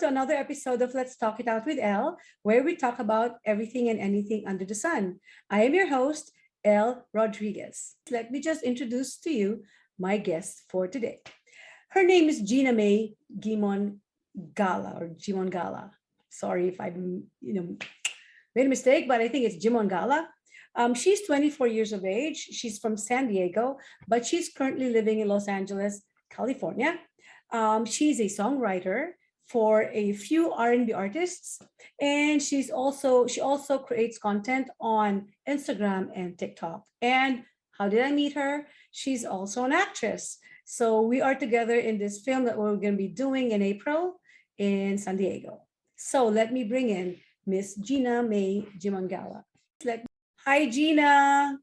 to another episode of Let's Talk It Out with Elle, where we talk about everything and anything under the sun. I am your host, Elle Rodriguez. Let me just introduce to you my guest for today. Her name is Gina May Gimon Gala or Jimon Gala. Sorry if I made a mistake, but I think it's Jimon Gala. She's 24 years of age. She's from San Diego, but she's currently living in Los Angeles, California. She's a songwriter for a few R&B artists, and she also creates content on Instagram and TikTok. And how did I meet her? She's also an actress. So we are together in this film that we're going to be doing in April in San Diego. So let me bring in Miss Gina May Jimangala. Hi, Gina.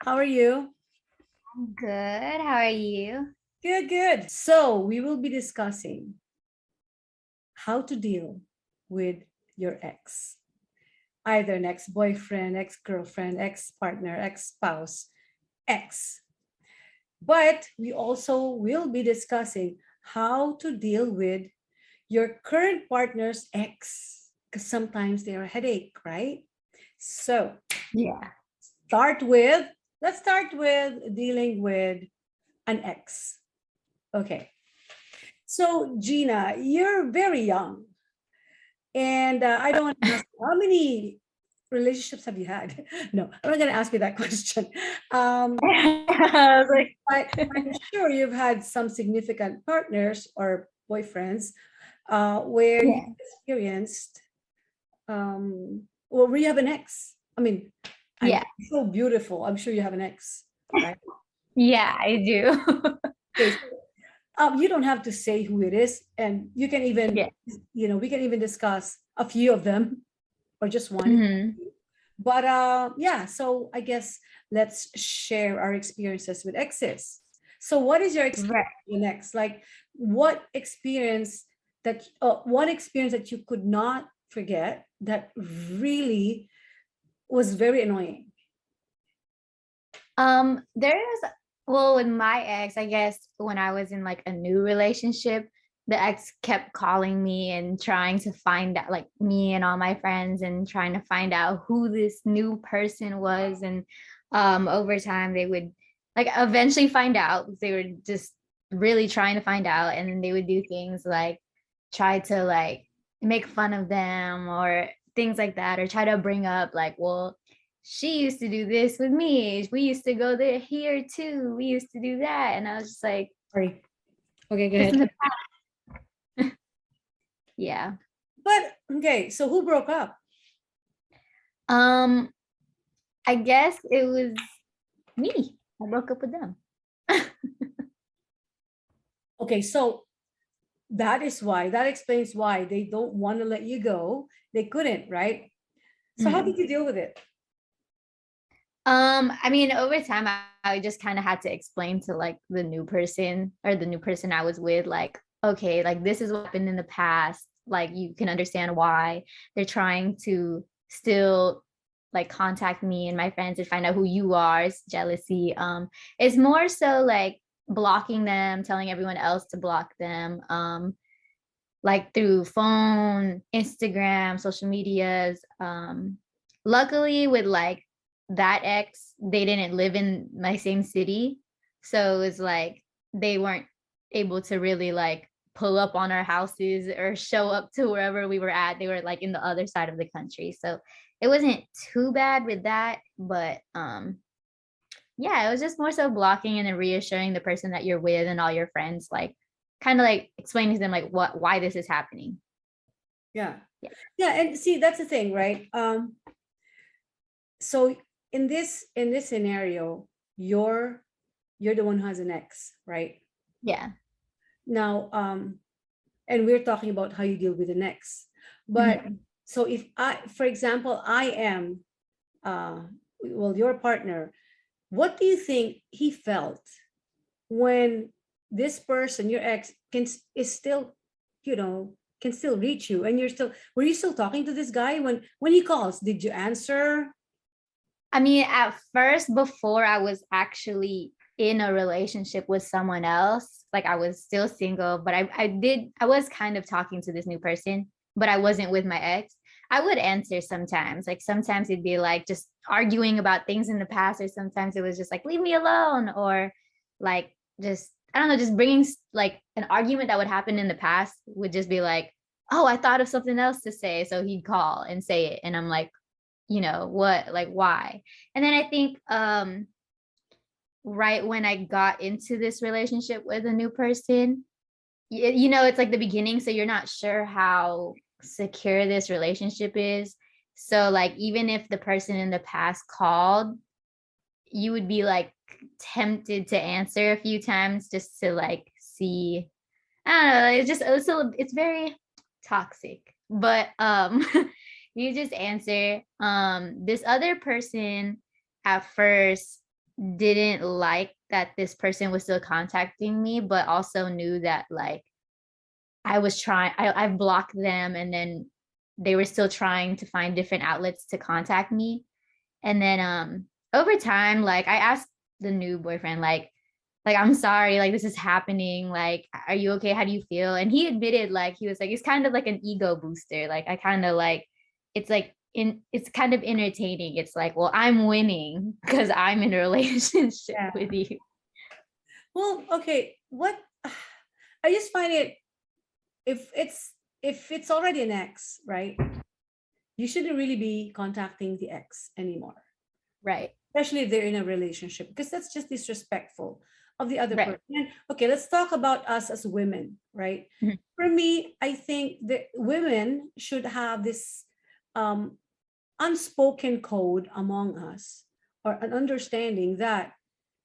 How are you? I'm good. How are you? Good, good. So we will be discussing how to deal with your ex, either an ex-boyfriend, ex-girlfriend, ex-partner, ex-spouse, ex. But we also will be discussing how to deal with your current partner's ex, because sometimes they're a headache, right? So Yeah. let's start with dealing with an ex. Okay. So Gina, you're very young. And I don't want to ask how many relationships have you had? No, I'm not going to ask you that question. I was like, I'm sure you've had some significant partners or boyfriends where you yeah. experienced, where you have an ex. I mean, and Yeah. so beautiful. I'm sure you have an ex, right? Yeah, I do. Okay, so, you don't have to say who it is, and you can even, Yeah. we can even discuss a few of them or just one. hmm But yeah, so I guess let's share our experiences with exes. So what is your Right. experience with an ex? Like one experience that you could not forget that really was very annoying? There's well, with my ex, I guess when I was in like a new relationship, the ex kept calling me and trying to find out, like me and all my friends, and trying to find out who this new person was. And over time they would like eventually find out. They were just really trying to find out, and then they would do things like try to like make fun of them or things like that, or try to bring up like, well, she used to do this with me. We used to go there here too. We used to do that. And I was just like, Sorry. Okay, go it's in ahead. the past. Yeah. But okay, so who broke up? Um, I guess it was me. I broke up with them. Okay, so that explains why they don't want to let you go. They couldn't, right? So how Mhm. did you deal with it? I mean, over time, I just kind of had to explain to like the new person or the new person I was with, like, okay, like this is what happened in the past. Like you can understand why they're trying to still like contact me and my friends and find out who you are. It's jealousy. It's more so like blocking them, telling everyone else to block them. Like through phone, Instagram, social medias. Luckily with like that ex, they didn't live in my same city. So it was like they weren't able to really like pull up on our houses or show up to wherever we were at. They were like in the other side of the country. So it wasn't too bad with that. But yeah, it was just more so blocking and then reassuring the person that you're with and all your friends, like kind of like explaining to them like why this is happening. Yeah. Yeah. Yeah, and see that's the thing, right? So in this scenario, you're the one who has an ex, right? Yeah. Now, and we're talking about how you deal with an ex. But Mhm. so if for example, I am uh well, your partner, what do you think he felt when this person, your ex, is still, can still reach you, and were you still talking to this guy when he calls? Did you answer? I mean, at first, before I was actually in a relationship with someone else. Like I was still single, but I was kind of talking to this new person, but I wasn't with my ex. I would answer sometimes. Like sometimes it'd be like just arguing about things in the past, or sometimes it was just like leave me alone, or like just I don't know, just bringing like an argument that would happen in the past would just be like, oh, I thought of something else to say, so he'd call and say it, and I'm like, what, like why? And then I think right when I got into this relationship with a new person, it's like the beginning, so you're not sure how secure this relationship is. So like even if the person in the past called, you would be like tempted to answer a few times just to like see. I don't know, it's very toxic. But you just answer. This other person at first didn't like that this person was still contacting me, but also knew that like I've blocked them, and then they were still trying to find different outlets to contact me. And then over time, like I asked the new boyfriend, like I'm sorry, like this is happening, like are you okay, how do you feel? And he admitted, like he was like, it's kind of like an ego booster, like I kind of like, it's kind of entertaining. It's like, well, I'm winning because I'm in a relationship Yeah. with you. Well, okay. What I just find it, if it's already an ex, right? You shouldn't really be contacting the ex anymore, Right. especially if they're in a relationship, because that's just disrespectful of the other Right. person. And, okay, let's talk about us as women, right? Mhm. For me, I think that women should have this um, unspoken code among us, or an understanding that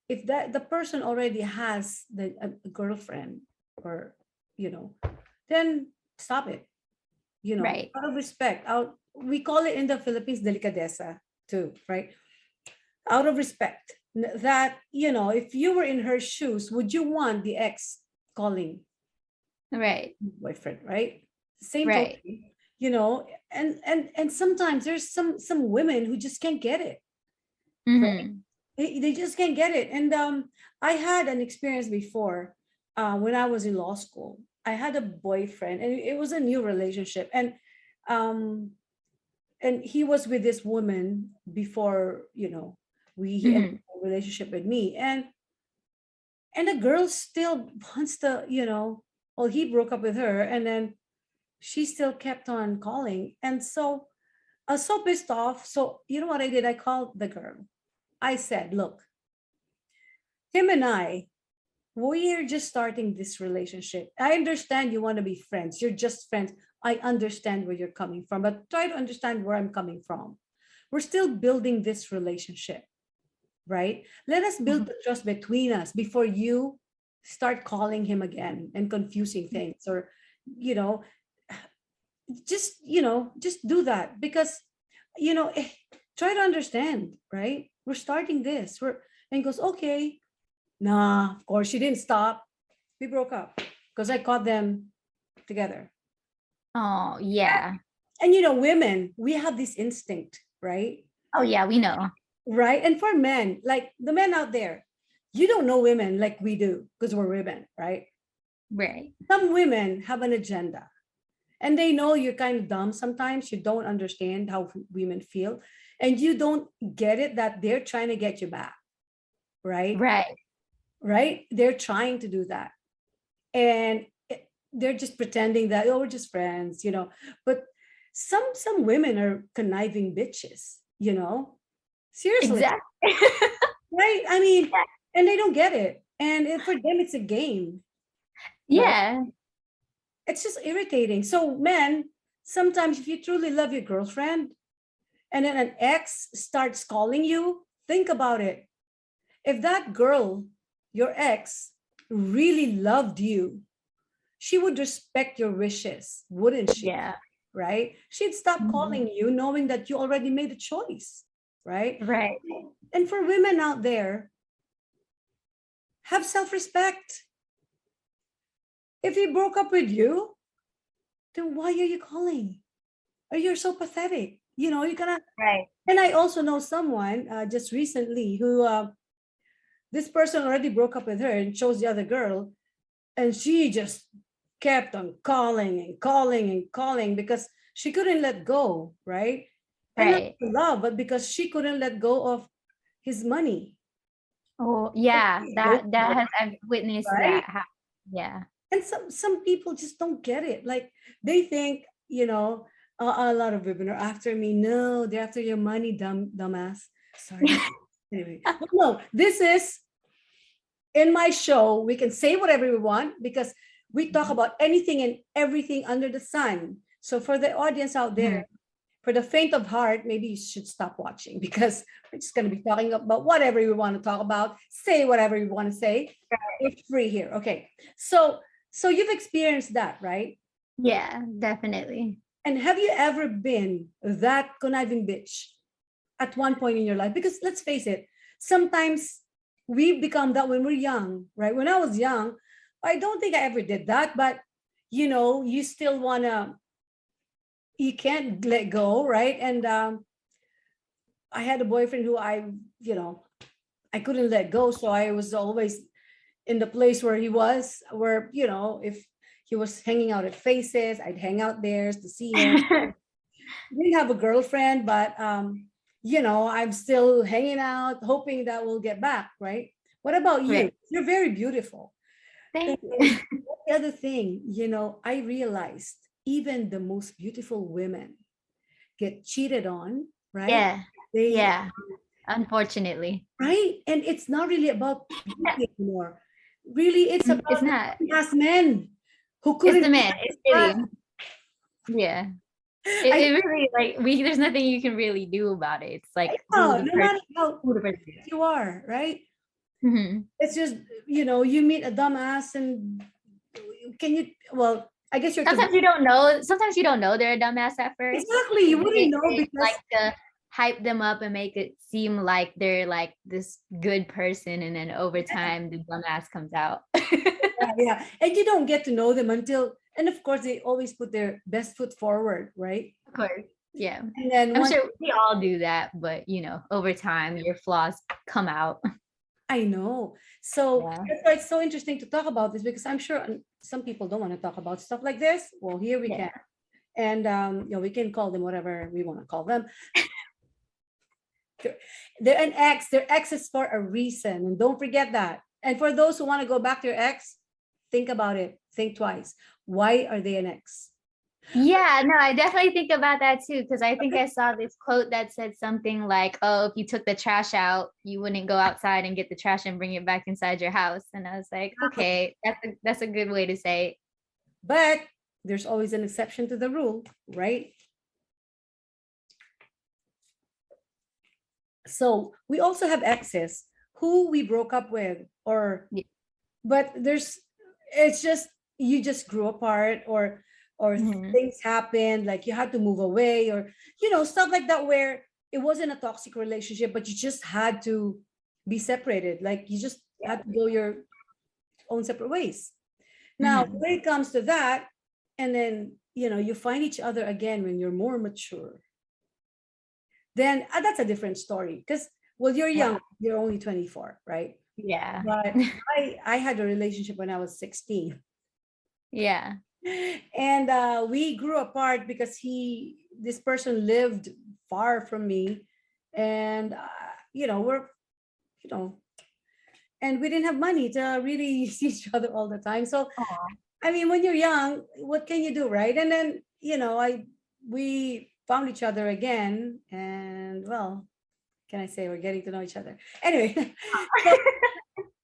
if that the person already has a girlfriend, or you know then stop it, Right. out of respect. Out We call it in the Philippines delicadeza too, right? Out of respect, that if you were in her shoes, would you want the ex calling Right. boyfriend, right? Same Right. totally. And sometimes there's some women who just can't get it, right? Hmm. They just can't get it. And I had an experience before, when I was in law school. I had a boyfriend, and it was a new relationship, um and he was with this woman before, he entered Hmm. a relationship with me. And the girl still wants to, well, he broke up with her, and then she still kept on calling. And so I was so pissed off. So you know what I did? I called the girl. I said, look, him and I, we're just starting this relationship. I understand you want to be friends. You're just friends. I understand where you're coming from, but try to understand where I'm coming from. We're still building this relationship, right? Let us build the trust between us before you start calling him again and confusing things, or, you know, just do that, because, you know, eh, try to understand, right? We're starting this. And he goes, okay. Nah, of course she didn't stop. We broke up because I caught them together. Oh, yeah. And women, we have this instinct, right? Oh, yeah, we know. Right. And for men, like the men out there, you don't know women like we do because we're women, right? Right. Some women have an agenda, and they know you're kind of dumb sometimes. You don't understand how women feel, and you don't get it that they're trying to get you back, right? Right. Right. They're trying to do that. And they're just pretending that, oh, we're just friends, but some women are conniving bitches, seriously, Exactly. right? I mean, and they don't get it, and for them it's a game, right? Yeah. It's just irritating. So men, sometimes if you truly love your girlfriend, and then an ex starts calling you, think about it. If that girl, your ex, really loved you, she would respect your wishes, wouldn't she? Yeah. Right? She'd stop Mhm. calling you knowing that you already made a choice, right? Right. And for women out there, have self respect. If he broke up with you, then why are you calling? Or you're so pathetic. You're gonna. Right. And I also know someone just recently who this person already broke up with her and chose the other girl, and she just kept on calling and calling and calling because she couldn't let go, right? And not Right. for love, but because she couldn't let go of his money. Oh, yeah. Right? That has I've witnessed that. Yeah. And some people just don't get it. Like they think, a lot of women are after me. No, they're after your money, dumbass. Sorry. Anyway, but no, this is in my show. We can say whatever we want because we talk about anything and everything under the sun. So for the audience out there, Mhm. for the faint of heart, maybe you should stop watching because we're just going to be talking about whatever we want to talk about. Say whatever you want to say. It's free here. Okay. So you've experienced that, right? Yeah, definitely. And have you ever been that conniving bitch at one point in your life? Because let's face it, sometimes we become that when we're young, right? When I was young, I don't think I ever did that, but you still wanna, you can't let go, right? And I had a boyfriend who I couldn't let go, so I was always in the place where he was, where if he was hanging out at Faces, I'd hang out there to see him. Didn't have a girlfriend, but I'm still hanging out, hoping that we'll get back, right? What about you? Right. You're very beautiful. Thank And you. the other thing, I realized even the most beautiful women get cheated on, right? Yeah. They Yeah. Unfortunately. right, and it's not really about beauty anymore. Really, it's It's about not. the as men who It's couldn't the man. It's really, satisfy. yeah. I It really like there's nothing you can really do about it. It's like know, no matter how who the person is. you are, right? Mhm. It's just, you meet a dumbass and can you, well, I guess you're too, Sometimes you don't know they're a dumbass at first. exactly, you wouldn't know They because, like to hype them up and make it seem like they're like this good person, and then over time the dumbass comes out. yeah, and you don't get to know them until, and of course, they always put their best foot forward, right? Of course. Yeah. And then I'm once, sure we all do that, but over time your flaws come out. I know. So Yeah. that's why it's so interesting to talk about this because I'm sure some people don't want to talk about stuff like this. Well, here we Yeah. can. And we can call them whatever we want to call them. They're an ex. They're exes for a reason, and don't forget that. And for those who want to go back to your ex, think about it. Think twice. Why are they an ex? Yeah, no, I definitely think about that too, because I think I saw this quote that said something like, "Oh, if you took the trash out, you wouldn't go outside and get the trash and bring it back inside your house." And I was like, okay, that's a good way to say it. But there's always an exception to the rule, right? So we also have exes who we broke up with, or Yeah. but it's just you just grew apart, or Mhm. things happened, like you had to move away, or stuff like that, where it wasn't a toxic relationship, but you just had to be separated, like you just had to go your own separate ways. Now Mhm. when it comes to that, and then you find each other again when you're more mature, then that's a different story because, well, you're Yeah. young, you're only 24, right? Yeah. But I had a relationship when I was 16. Yeah. And we grew apart because this person lived far from me, and we're you know and we didn't have money to really see each other all the time. So Aw. I mean, when you're young, what can you do, right? And then I we found each other again, and well, can I say we're getting to know each other anyway. so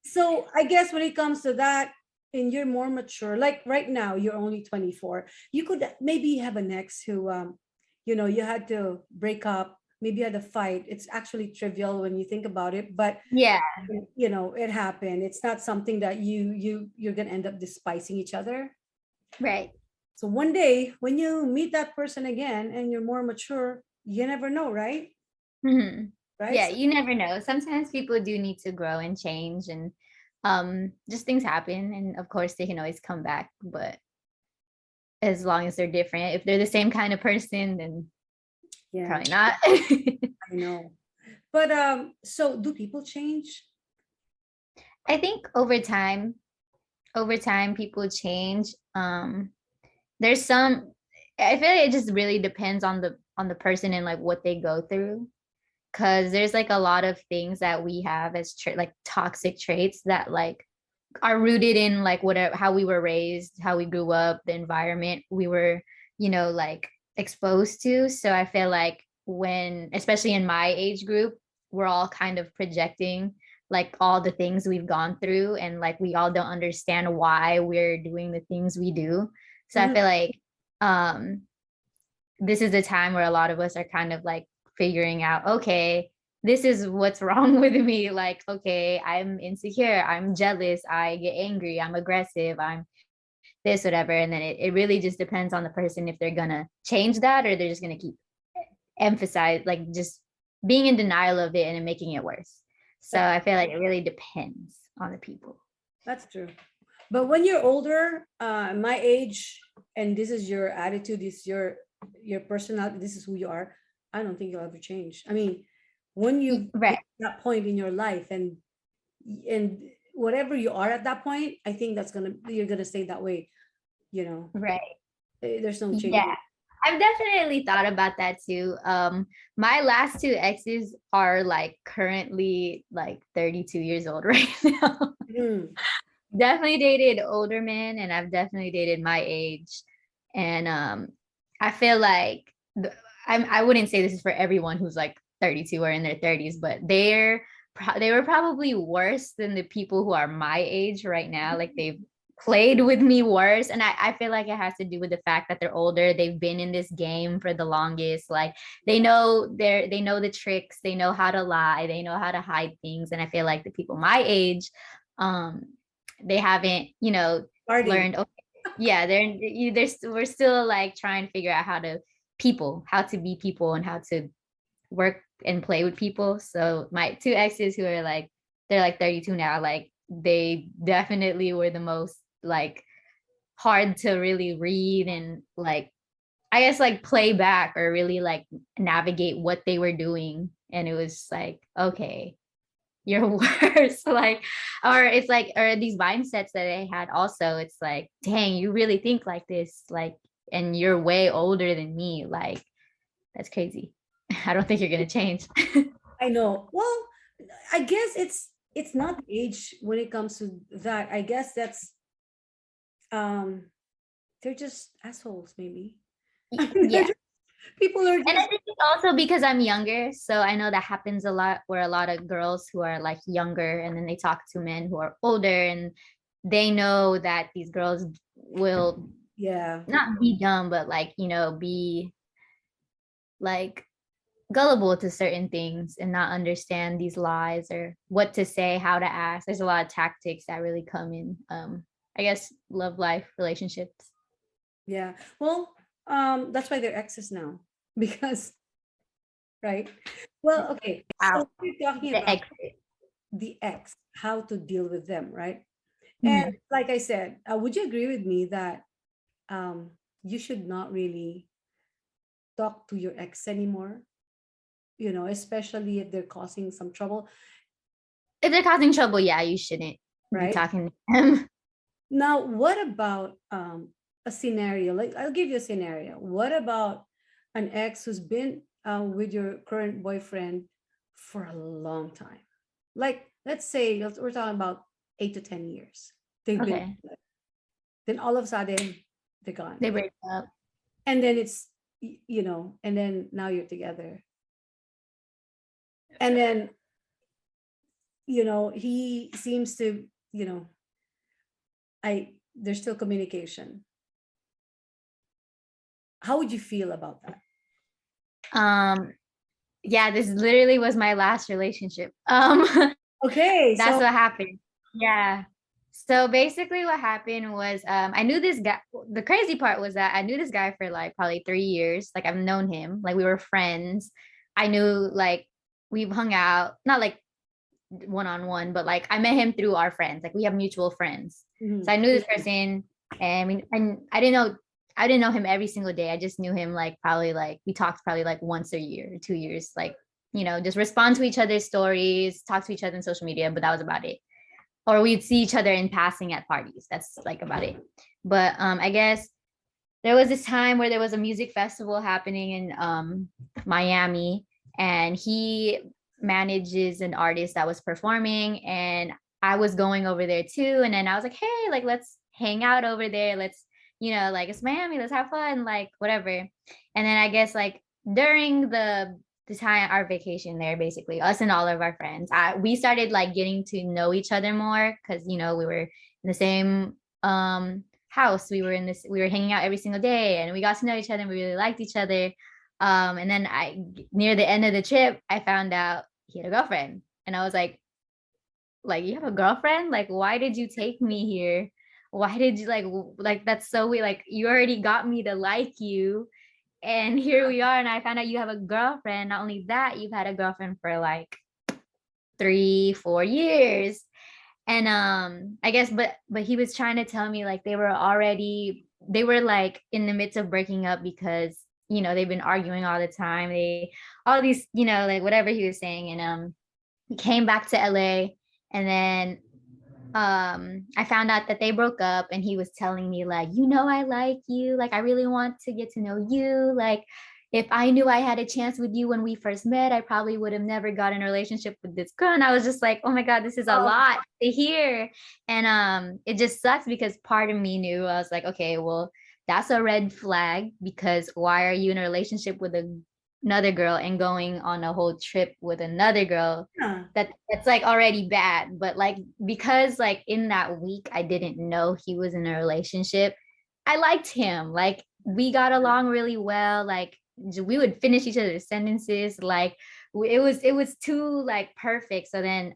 so I guess when it comes to that, and you're more mature, like right now you're only 24, you could maybe have an ex who you had to break up, maybe you had a fight. It's actually trivial when you think about it, but Yeah. it happened. It's not something that you're gonna end up despising each other. Right. So one day when you meet that person again and you're more mature, you never know, right? Mhm. Right. Yeah, So you never know. Sometimes people do need to grow and change, and just things happen, and of course they can always come back, but as long as they're different. If they're the same kind of person, then yeah, probably not. I know. But so do people change? I think over time people change. There's some, I feel like it just really depends on the person and like what they go through. Cause there's like a lot of things that we have as like toxic traits that like are rooted in like whatever, how we were raised, how we grew up, the environment we were, like exposed to. So I feel like when, especially in my age group, we're all kind of projecting like all the things we've gone through, and like we all don't understand why we're doing the things we do. So I Mhm. feel like um this is the time where a lot of us are kind of like figuring out, okay, this is what's wrong with me. Like, okay, I'm insecure, I'm jealous, I get angry, I'm aggressive, I'm this, whatever. And then it really just depends on the person if they're gonna change that, or they're just gonna keep emphasize like just being in denial of it and making it worse. So That- I feel like it really depends on the people. That's true. But when you're older, my age, and this is your attitude, this is your personality, this is who you are. I don't think you'll ever change. I mean, when you get Right. to that point in your life, and whatever you are at that point, I think you're gonna stay that way. You know, Right. there's no change. Yeah, I've definitely thought about that too. My last two exes are like currently like 32 years old right now. Mm, Definitely dated older men, and I've definitely dated my age. And I feel like I wouldn't say this is for everyone who's like 32 or in their 30s, but they were probably worse than the people who are my age right now. Like they've played with me worse. And I feel like it has to do with the fact that they're older. They've been in this game for the longest. Like they know the tricks, they know how to lie, they know how to hide things. And I feel like the people my age, um, they haven't, starting. learned. Okay, yeah, we're still like trying to figure out how to be people and how to work and play with people. So my two exes who are like, they're like 32 now, like they definitely were the most like hard to really read and like, I guess like play back or really like navigate what they were doing. And it was like, okay, you're worse. Like, or it's like, or these mindsets that they had also, it's like, dang, you really think like this, like, and you're way older than me. Like, that's crazy. I don't think you're gonna change. I know. Well, I guess it's not age when it comes to that. I guess that's um they're just assholes, maybe. They're Yeah. just, people are And I just, think it's also because I'm younger. So I know that happens a lot where a lot of girls who are like younger and then they talk to men who are older, and they know that these girls will yeah. not be dumb, but like, be like gullible to certain things and not understand these lies or what to say, how to ask. There's a lot of tactics that really come in, I guess, love life relationships. Yeah. Well, that's why they're exes now. Because, right? Well, okay. Out So we're talking the about exit. the ex, how to deal with them, right? And Mhm. like I said, would you agree with me that you should not really talk to your ex anymore? Especially if they're causing some trouble, If they're causing trouble, yeah, you shouldn't be right? talking to them. Now, what about a scenario? Like, I'll give you a scenario. What about an ex who's been with your current boyfriend for a long time? Like, let's say we're talking about 8 to 10 years. They've been Okay. together. Then all of a sudden they're gone, They break up. and then and then now you're together, and then he seems to, I there's still communication. How would you feel about that? Um, yeah, this literally was my last relationship. Okay, That's so what happened. Yeah. So basically what happened was I knew this guy. The crazy part was that I knew this guy for like probably 3 years. Like I've known him. Like we were friends. I knew like we've hung out, not like one on one, but like I met him through our friends. Like we have mutual friends. So mhm. I knew this person, and I didn't know him every single day. I just knew him like probably like we talked probably like once a year or 2 years, like just respond to each other's stories, talk to each other on social media, but that was about it. or we'd see each other in passing at parties. That's like about it. But I guess there was this time where there was a music festival happening in Miami, and he manages an artist that was performing, and I was going over there too. And then I was like, hey, like let's hang out over there. Let's, like it's Miami, let's have fun, like whatever. And then I guess like during the time our vacation there, basically us and all of our friends, we started like getting to know each other more because we were in the same house. We were hanging out every single day, and we got to know each other, and we really liked each other. And then near the end of the trip, I found out he had a girlfriend, and I was like you have a girlfriend? Like, why did you take me here? Why did you like that's so weird. Like, you already got me to like you, and here we are, and I found out you have a girlfriend. Not only that, you've had a girlfriend for like 3-4 years. And I guess but he was trying to tell me like they were like in the midst of breaking up because they've been arguing all the time. All these, like whatever he was saying. And he came back to LA, and then I found out that they broke up, and he was telling me like, I like you, like I really want to get to know you, like if I knew I had a chance with you when we first met, I probably would have never got in a relationship with this girl. And I was just like, oh my God, this is a Oh, lot to hear. And it just sucks because part of me knew, I was like, okay, well, that's a red flag, because why are you in a relationship with another girl and going on a whole trip with another girl? yeah. That's like already bad. But like, because like in that week I didn't know he was in a relationship, I liked him. Like, we got along really well. Like, we would finish each other's sentences. Like, it was too like perfect. So then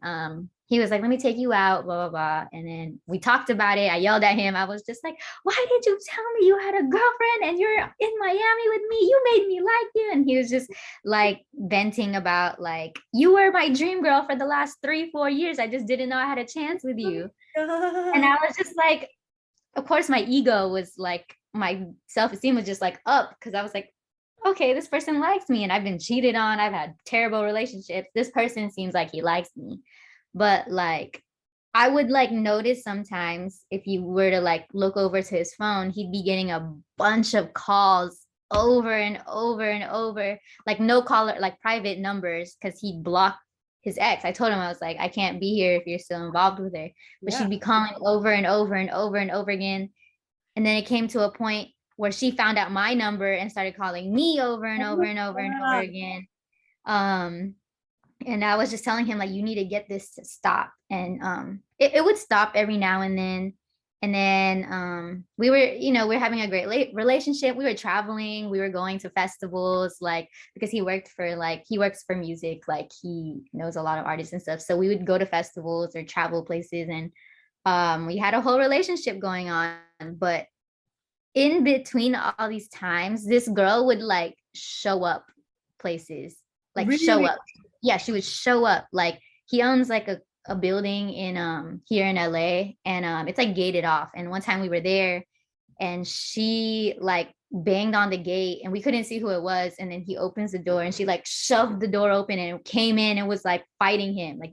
he was like, let me take you out, blah blah blah. And then we talked about it. I yelled at him. I was just like, why did you tell me you had a girlfriend and you're in Miami with me? You made me like you. And he was just like venting about like, you were my dream girl for the last 3-4 years. I just didn't know I had a chance with you. And God. I was just like, of course my ego was like, my self-esteem was just like up, because I was like, okay, this person likes me, and I've been cheated on, I've had terrible relationships, this person seems like he likes me. But like, I would like notice sometimes if you were to like look over to his phone, he'd be getting a bunch of calls over and over and over, like no caller, like private numbers, because he blocked his ex. I told him, I was like, I can't be here if you're still involved with her. But Yeah. she'd be calling over and over and over and over again. And then it came to a point where she found out my number and started calling me over and Oh over my and over and over God. again. Um, and I was just telling him like, you need to get this to stop. And it would stop every now and then. And then we were, we are having a great relationship. We were traveling, we were going to festivals, like, because he works for music, like he knows a lot of artists and stuff. So we would go to festivals or travel places, and we had a whole relationship going on. But in between all these times, this girl would like show up places, like show Really? up. Yeah, she would show up. Like, he owns like a building in here in LA, and it's like gated off. And one time we were there, and she like banged on the gate, and we couldn't see who it was. And then he opens the door, and she like shoved the door open and came in and was like fighting him. Like,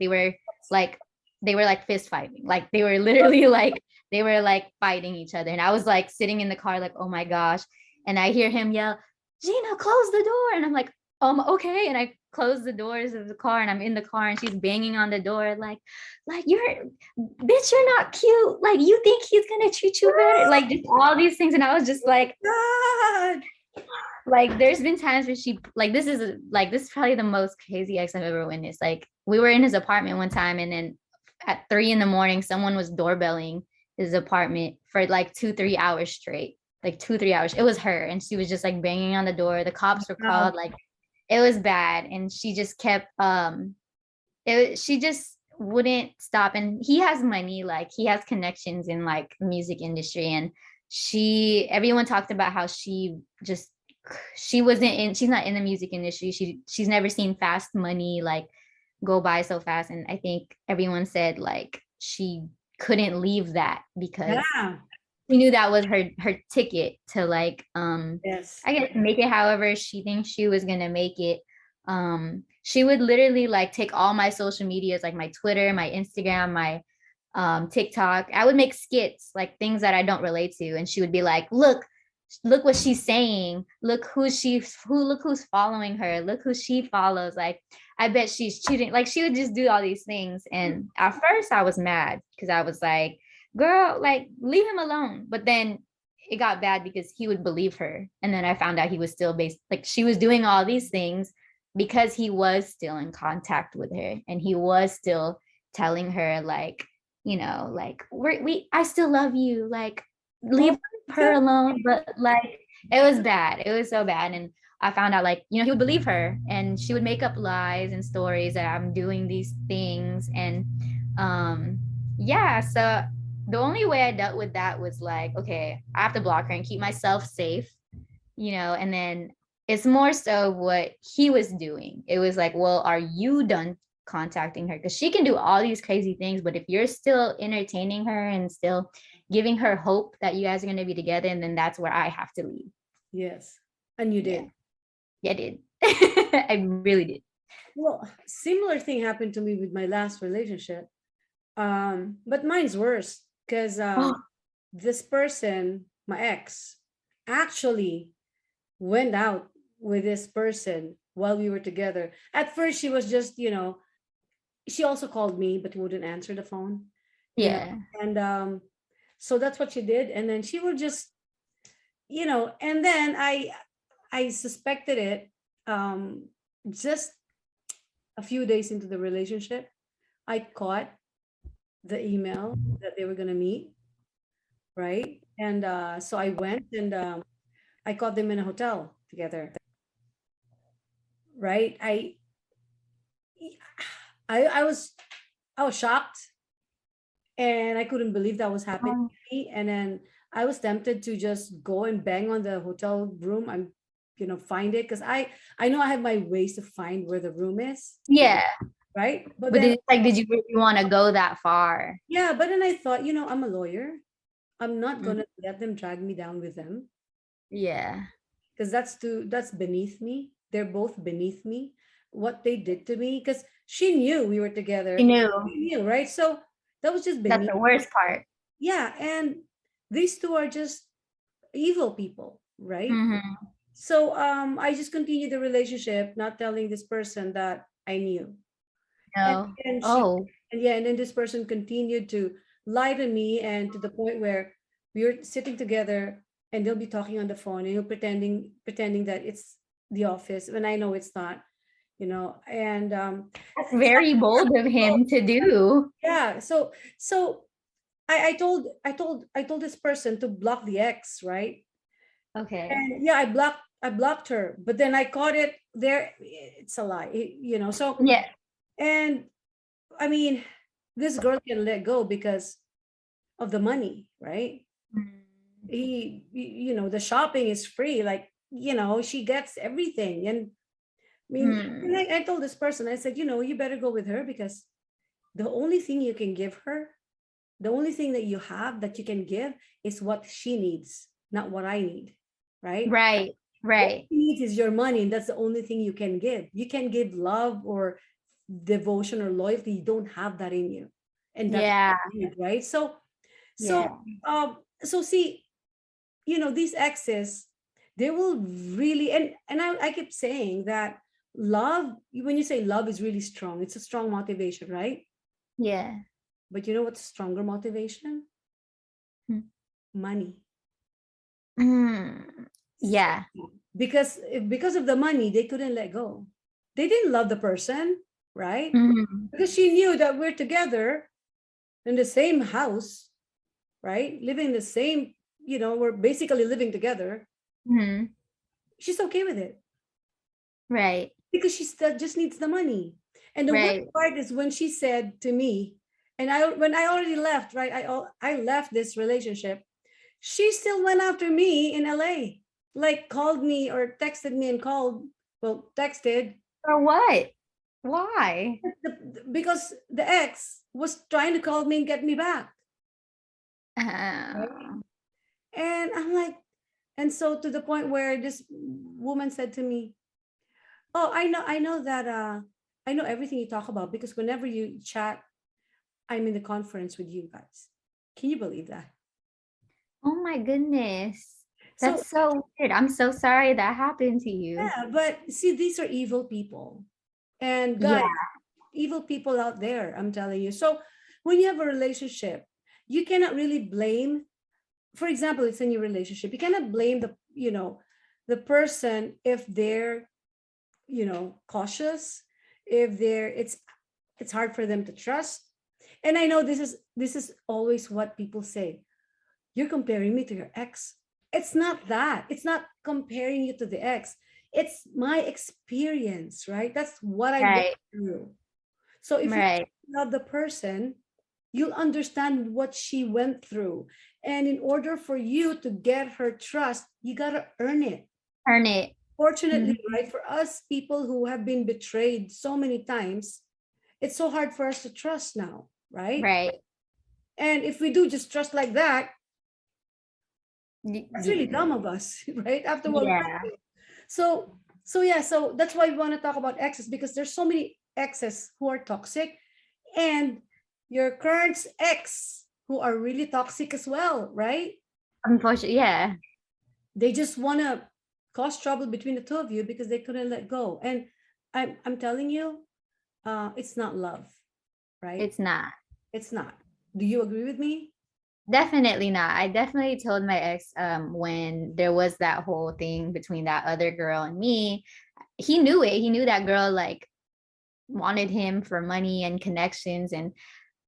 like they were like fist fighting. Like, they were literally like, they were like fighting each other. And I was like sitting in the car like, oh my gosh. And I hear him yell, Gina, close the door. And I'm like, okay. And I close the doors of the car, and I'm in the car, and she's banging on the door like you're bitch, you're not cute. Like, you think he's gonna treat you better? Like, just all these things. And I was just God. like, there's been times where she like, this is probably the most crazy ex I've ever witnessed. Like, we were in his apartment one time, and then at 3 a.m, someone was doorbelling his apartment for like 2-3 hours straight. Like 2-3 hours. It was her, and she was just like banging on the door. The cops were Wow. called. Like, it was bad. And she just kept she just wouldn't stop. And he has money, like he has connections in like music industry. And everyone talked about how she's not in the music industry. She's never seen fast money like go by so fast. And I think everyone said like she couldn't leave that because Yeah. she knew that was her ticket to like Yes. I guess make it however she thinks she was gonna make it. She would literally like take all my social medias, like my Twitter, my Instagram, my TikTok. I would make skits, like things that I don't relate to, and she would be like, look what she's saying. Look who's following her. Look who she follows. Like, I bet she's cheating. Like, she would just do all these things. And at first I was mad because I was like, girl, like, leave him alone. But then it got bad because he would believe her. And then I found out he was still based, like, she was doing all these things because he was still in contact with her, and he was still telling her, like, like, I still love you, like, Oh, leave her that, alone. But like, it was bad. It was so bad. And I found out, like, he would believe her, and she would make up lies and stories that I'm doing these things. And yeah, so the only way I dealt with that was like, okay, I have to block her and keep myself safe, and then it's more so what he was doing. It was like, well, are you done contacting her? Because she can do all these crazy things, but if you're still entertaining her and still giving her hope that you guys are going to be together, and then that's where I have to leave. yes. And you Yeah. did. Yeah, I did. I really did. Well, similar thing happened to me with my last relationship. But mine's worse because Oh, this person, my ex, actually went out with this person while we were together. At first, she was just, she also called me, but wouldn't answer the phone, yeah. and so that's what she did. And then she would just, and then I suspected it just a few days into the relationship. I caught the email that they were going to meet, right? And so I went and I caught them in a hotel together, right? I was shocked, and I couldn't believe that was happening Um, to me. And then I was tempted to just go and bang on the hotel room. I'm, find it because I know I have my ways to find where the room is, yeah. right? But But then did you really want to go that far? yeah, but then I thought, I'm a lawyer. I'm not Mm, gonna let them drag me down with them yeah. because that's beneath me. They're both beneath me. What they did to me, because she knew we were You together. knew. She knew, right? So that was just That's beneath. the worst part. Yeah, and these two are just evil people, right? Mm-hmm. So I just continued the relationship, not telling this person that I knew. And No. and she Oh. and yeah, and then this person continued to lie to me, and to the point where we were sitting together and they'll be talking on the phone, and you're pretending that it's the office when I know it's not, and That's very bold of so, him to do. yeah, so I told this person to block the ex, right? Okay. And yeah, I blocked her, but then I caught it there. It's a lie, so. Yeah. And I mean, this girl can let go because of the money, right? The shopping is free. Like, she gets everything. And I mean, and Mm. I told this person, I said, you better go with her because the only thing you can give her, the only thing that you have that you can give is what she needs, not what I need, right? Right. What Right. she needs is your money, and that's the only thing you can give. You can give love or devotion or loyalty. You don't have that in you, and that's what Yeah. you need, right? So Yeah. so see, these exes, they will really, and I keep saying that love, when you say love is really strong, it's a strong motivation, right? Yeah. But you know what's stronger motivation? Mm. Money. Mm. Yeah. Because of the money, they couldn't let go. They didn't love the person, right? Mm. Because she knew that we're together in the same house, right? Living the same, we're basically living together. Mm. She's okay with it Right. because she still just needs the money. And the worst Right. part is when she said to me, and when I already left, right? I left this relationship. She still went after me in LA, like called me or texted me and called, well, texted, For what? Why? because the ex was trying to call me and get me back. Right? Uh, And I'm like, and so to the point where this woman said to me, "Oh, I know that I know everything you talk about because whenever you chat I'm in the conference with you guys. Can you believe that? Oh my goodness. So That's so weird. I'm so sorry that happened to you. yeah, but see, these are evil people. And Yeah, guys, evil people out there, I'm telling you. So when you have a relationship, you cannot really blame, for example, it's in your relationship, you cannot blame the person if they're, cautious, if it's hard for them to trust. And I know this is always what people say. You're comparing me to your ex. It's not that. It's not comparing you to the ex. It's my experience, right? That's what I went right, through. So if you right. love the person, you'll understand what she went through. And in order for you to get her trust, you got to earn it. Earn it. Fortunately, Mhm. right, for us people who have been betrayed so many times, it's so hard for us to trust now, right? Right. And if we do just trust like that, that's really Yeah. dumb of us, right? After what we went Yeah. through. So yeah, so that's why we want to talk about exes, because there's so many exes who are toxic, and your current ex who are really toxic as well, right? Unfortunately, yeah. They just want to cause trouble between the two of you because they couldn't let go. And I'm telling you, it's not love, right? It's not. It's not. Do you agree with me? Definitely not. I definitely told my ex when there was that whole thing between that other girl and me. He knew it. He knew that girl like wanted him for money and connections, and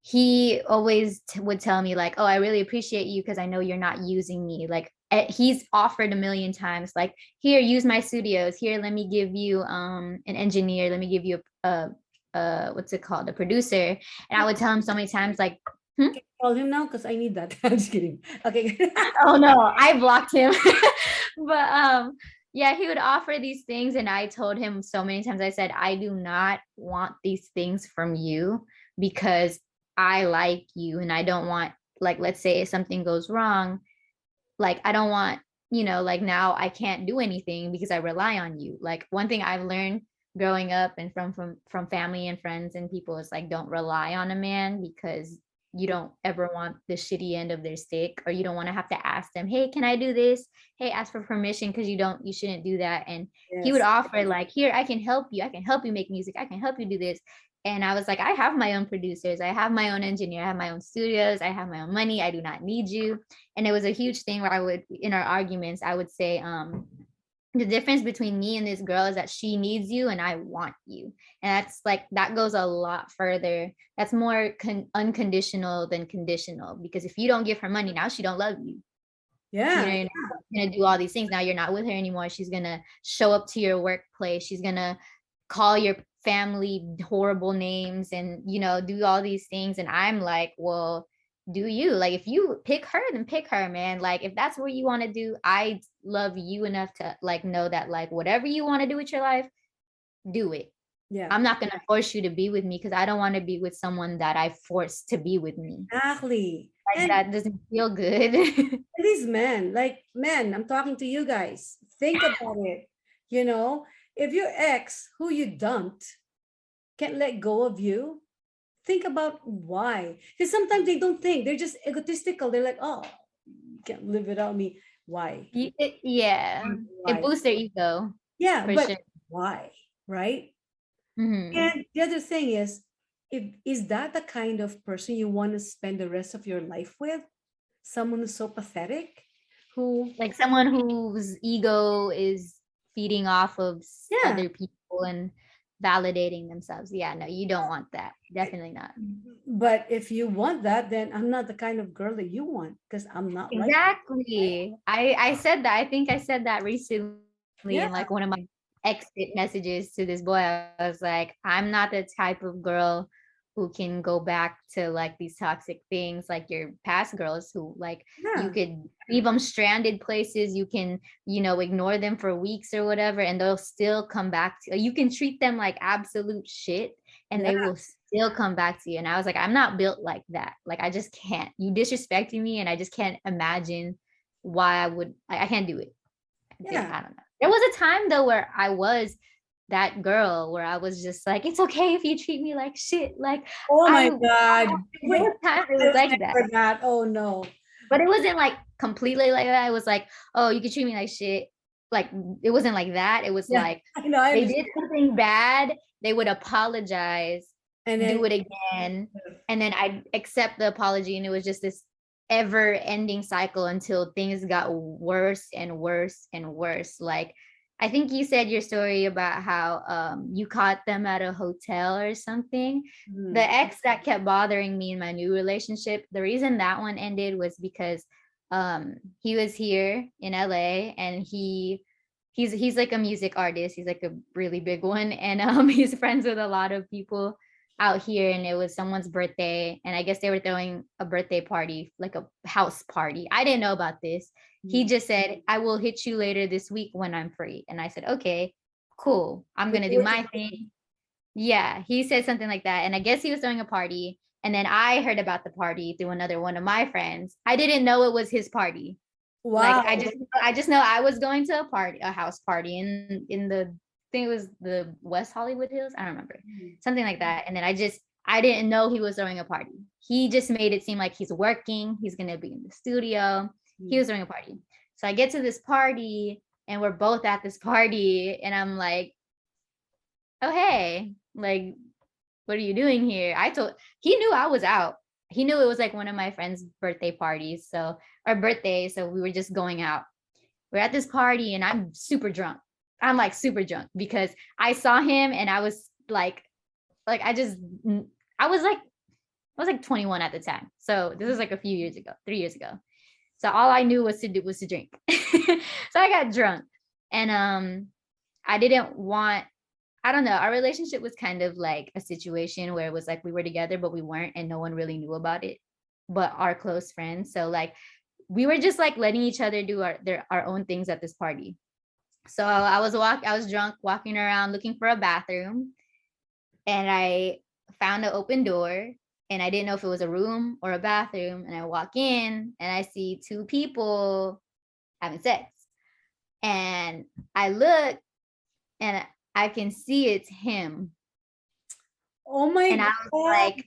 he always would tell me like, oh, I really appreciate you because I know you're not using me. Like he's offered a million times like, here, use my studios, here, let me give you an engineer, let me give you what's it called, a producer. And I would tell him so many times like, hmm? Can I call him now? Because I need that. I'm just kidding. Okay. Oh no, I blocked him. But yeah, he would offer these things and I told him so many times, I said, I do not want these things from you because I like you and I don't want, like, let's say if something goes wrong, like I don't want, like now I can't do anything because I rely on you. Like one thing I've learned growing up and from family and friends and people is like, don't rely on a man because you don't ever want the shitty end of their stick, or you don't want to have to ask them, hey, can I do this? Hey, ask for permission, because you shouldn't do that. And he would Yes. offer like, here, I can help you make music, I can help you do this. And I was like, I have my own producers, I have my own engineer, I have my own studios, I have my own money, I do not need you. And it was a huge thing where I would, in our arguments, I would say, the difference between me and this girl is that she needs you and I want you. And that's like, that goes a lot further. That's more unconditional than conditional, because if you don't give her money now, she don't love you. Yeah. You're gonna do all these things. Now you're not with her anymore. She's gonna show up to your workplace. She's gonna call your family horrible names and do all these things. And I'm like, well, do you, like, if you pick her, then pick her, man. Like if that's what you want to do, I love you enough to like know that like whatever you want to do with your life, do it. Yeah. I'm not gonna force you to be with me because I don't want to be with someone that I forced to be with me. Exactly. Like that doesn't feel good. These men, like men, I'm talking to you guys. Think about it. You know, if your ex who you dumped can't let go of you, think about why. Because sometimes they don't think, they're just egotistical. They're like, oh, you can't live without me. Why? Yeah, it Why? boosts their ego Yeah, for but sure. why? Right? Hmm. And the other thing if is that the kind of person you want to spend the rest of your life with? Someone who's so pathetic, who, Like someone whose ego is feeding off of yeah, other people and validating themselves. Yeah, no, you don't want that. Definitely not. but if you want that, then I'm not the kind of girl that you want, because I'm not like, Exactly. I said that. I think I said that recently yeah, in like one of my exit messages to this boy. I was like, I'm not the type of girl who can go back to like these toxic things like your past girls who like you yeah, could leave them stranded places, you can, ignore them for weeks or whatever, and they'll still come back to you. Can treat them like absolute shit and yeah, they will still come back to you. And I was like, I'm not built like that. Like, I just can't. You disrespecting me, and I just can't imagine why I would. I can't do it. yeah, I don't know. There was a time though where I was. that girl where I was just like, it's okay if you treat me like shit. Like Oh I my God. there Wait, was times it I was was like there that. for that. Oh no. But it wasn't like completely like that. It was like, oh, you can treat me like shit. Like it wasn't like that. It was Yeah, like I know, I they understand. did something bad, they would apologize, And do then it again, and then I'd accept the apology. And it was just this ever-ending cycle until things got worse and worse and worse. Like I think you said your story about how you caught them at a hotel or something. The mhm. ex that kept bothering me in my new relationship, the reason that one ended was because he was here in LA and he's like a music artist. He's like a really big one. And he's friends with a lot of people out here. And it was someone's birthday. And I guess they were throwing a birthday party, like a house party. I didn't know about this. He Mhm. just said, I will hit you later this week when I'm free. And I said, okay, cool. I'm You gonna do were my just- thing. Yeah, he said something like that. And I guess he was throwing a party. And then I heard about the party through another one of my friends. I didn't know it was his party. Like Wow. I just know I was going to a party, a house party in the I think it was the West Hollywood Hills. I don't remember. Mhm. Something like that. And then I didn't know he was throwing a party. He just made it seem like he's working, he's gonna be in the studio. He Mhm. was throwing a party. So I get to this party and we're both at this party and I'm like, oh hey, like what are you doing here? He knew I was out. He knew it was like one of my friend's birthday parties. So our birthday. So we were just going out. We're at this party and I'm super drunk. I'm like super drunk because I saw him and I was like I was like I was like 21 at the time. So this was like a few years ago, 3 years ago. So all I knew was to do was to drink. So I got drunk and I didn't want I don't know. Our relationship was kind of like a situation where it was like we were together, but we weren't, and no one really knew about it, but our close friends. So like we were just like letting each other do our own things at this party. So I was drunk, walking around looking for a bathroom, and I found an open door, and I didn't know if it was a room or a bathroom. And I walk in, and I see two people having sex, and I look, and I can see it's him. Oh my And I was God. like,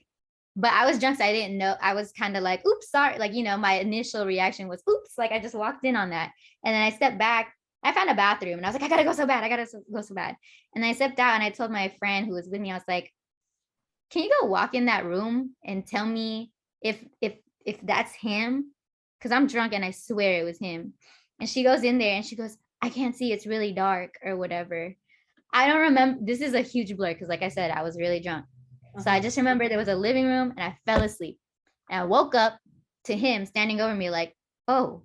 but I was drunk, so I didn't know. I was kind of like, oops, sorry. Like, my initial reaction was, oops, like I just walked in on that. And then I stepped back. I found a bathroom and I was like, I gotta go so bad. I gotta go so bad. And I stepped out and I told my friend who was with me, I was like, can you go walk in that room and tell me if that's him? Because I'm drunk and I swear it was him. And she goes in there and she goes, I can't see, it's really dark or whatever. I don't remember. This is a huge blur because, like I said, I was really drunk. So I Uh-huh. just remember there was a living room and I fell asleep. And I woke up to him standing over me, like, oh,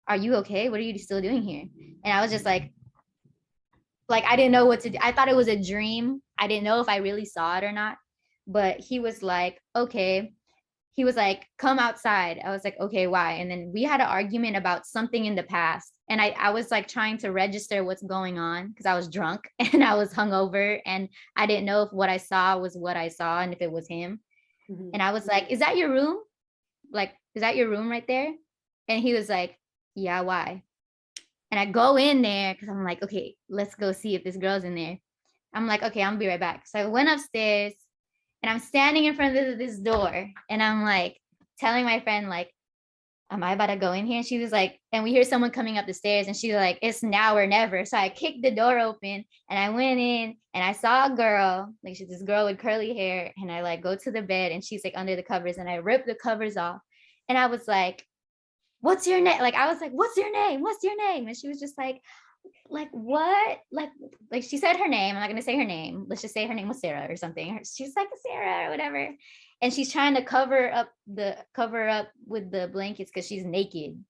are you okay? What are you still doing here? And I was just like I didn't know what to do. I thought it was a dream. I didn't know if I really saw it or not. But he was like, okay. He was like, come outside. I was like, okay, why? And then we had an argument about something in the past. And I was like trying to register what's going on because I was drunk and I was hungover and I didn't know if what I saw was what I saw and if it was him. Mhm. And I was like, is that your room? Like, is that your room right there? And he was like, yeah, why? And I go in there because I'm like, okay, let's go see if this girl's in there. I'm like, okay, I'm gonna be right back. So I went upstairs and I'm standing in front of this door and I'm like telling my friend, like, am I about to go in here? And she was like, and we hear someone coming up the stairs and she's like, it's now or never. So I kicked the door open and I went in and I saw a girl, like she's this girl with curly hair. And I like go to the bed and she's like under the covers and I ripped the covers off. And I was like, what's your name? Like, I was like, what's your name? What's your name? And she was just like what? Like she said her name. I'm not gonna say her name. Let's just say her name was Sarah or something. She's like Sarah or whatever. And she's trying to cover up with the blankets because she's naked.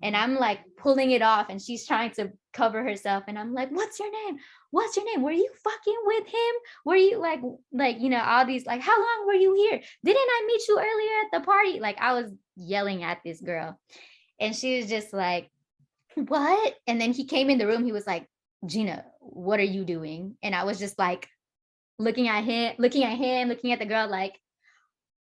And I'm like pulling it off and she's trying to cover herself. And I'm like, what's your name? What's your name? Were you fucking with him? Were you like, all these, like, how long were you here? Didn't I meet you earlier at the party? Like I was yelling at this girl. And she was just like, what? And then he came in the room. He was like, Gina, what are you doing? And I was just like looking at him, looking at the girl, like,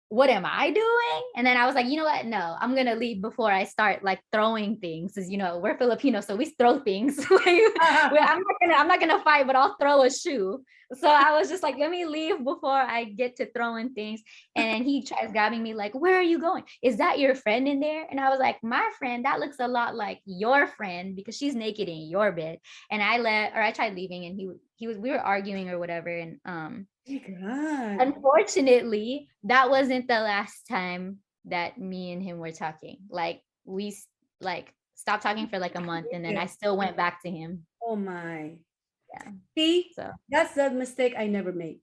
what am I doing? And then I was like, you know what? No, I'm gonna leave before I start like throwing things. Because you know, we're Filipino, so we throw things. I'm not gonna fight, but I'll throw a shoe. So I was just like, let me leave before I get to throwing things. And then he tries grabbing me, like, where are you going? Is that your friend in there? And I was like, my friend, that looks a lot like your friend because she's naked in your bed. And I tried leaving, and we were arguing or whatever. And My God. unfortunately, that wasn't the last time that me and him were talking. Like like stopped talking for like a month, and then I still went back to him. Oh my. Yeah. See, So that's the mistake I never make.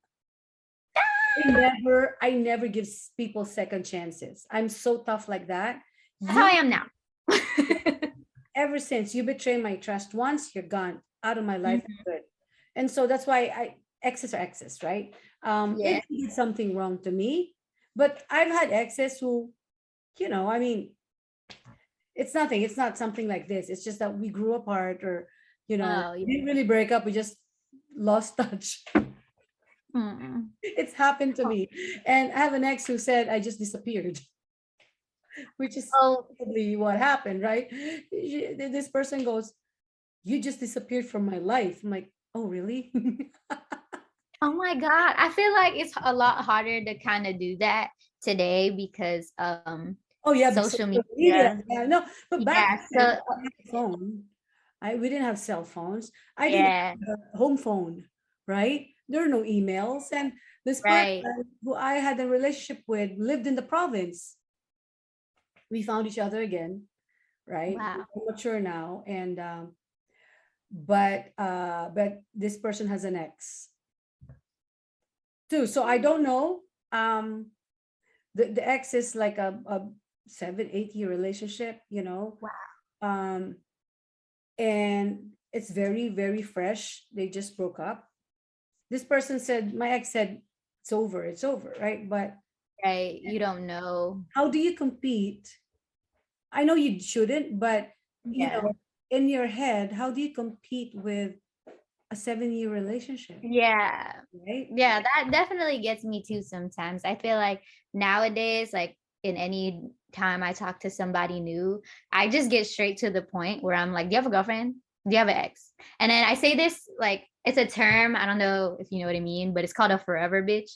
I never give people second chances. I'm so tough like that. that's how I You am now. ever since you betray my trust once, you're gone out of my life. Mhm. Good. And so that's why exes are exes, right? Yeah. If he did something wrong to me, but I've had exes who, I mean, it's nothing. It's not something like this. It's just that we grew apart, or Oh, we yeah. didn't really break up. We just lost touch. Mm-mm. It's happened to me. And I have an ex who said I just disappeared, which is Oh, probably what happened, right? This person goes, "You just disappeared from my life." I'm like, "Oh, really?" oh my God. I feel like it's a lot harder to kind of do that today because Oh yeah, because social social media. media. Yeah, no, but back Yeah. then, So I had a phone. We didn't have cell phones. I didn't yeah, have a home phone, right? There are no emails. And this right. person who I had a relationship with lived in the province. We found each other again, right? Wow. We're mature now, and but this person has an ex too. So I don't know. The ex is like a 7 8 year relationship, Wow. um and it's very very fresh. They just broke up. This person said, my ex said, it's over, right? But Right. You don't know. how do you compete? I know you shouldn't, but you Yeah. know in your head, how do you compete with a 7 year relationship, Yeah. right? Yeah, that definitely gets me too sometimes. I feel like nowadays, like in any time I talk to somebody new, I just get straight to the point where I'm like, do you have a girlfriend? Do you have an ex? And then I say this like it's a term, I don't know if you know what I mean, but it's called a forever bitch.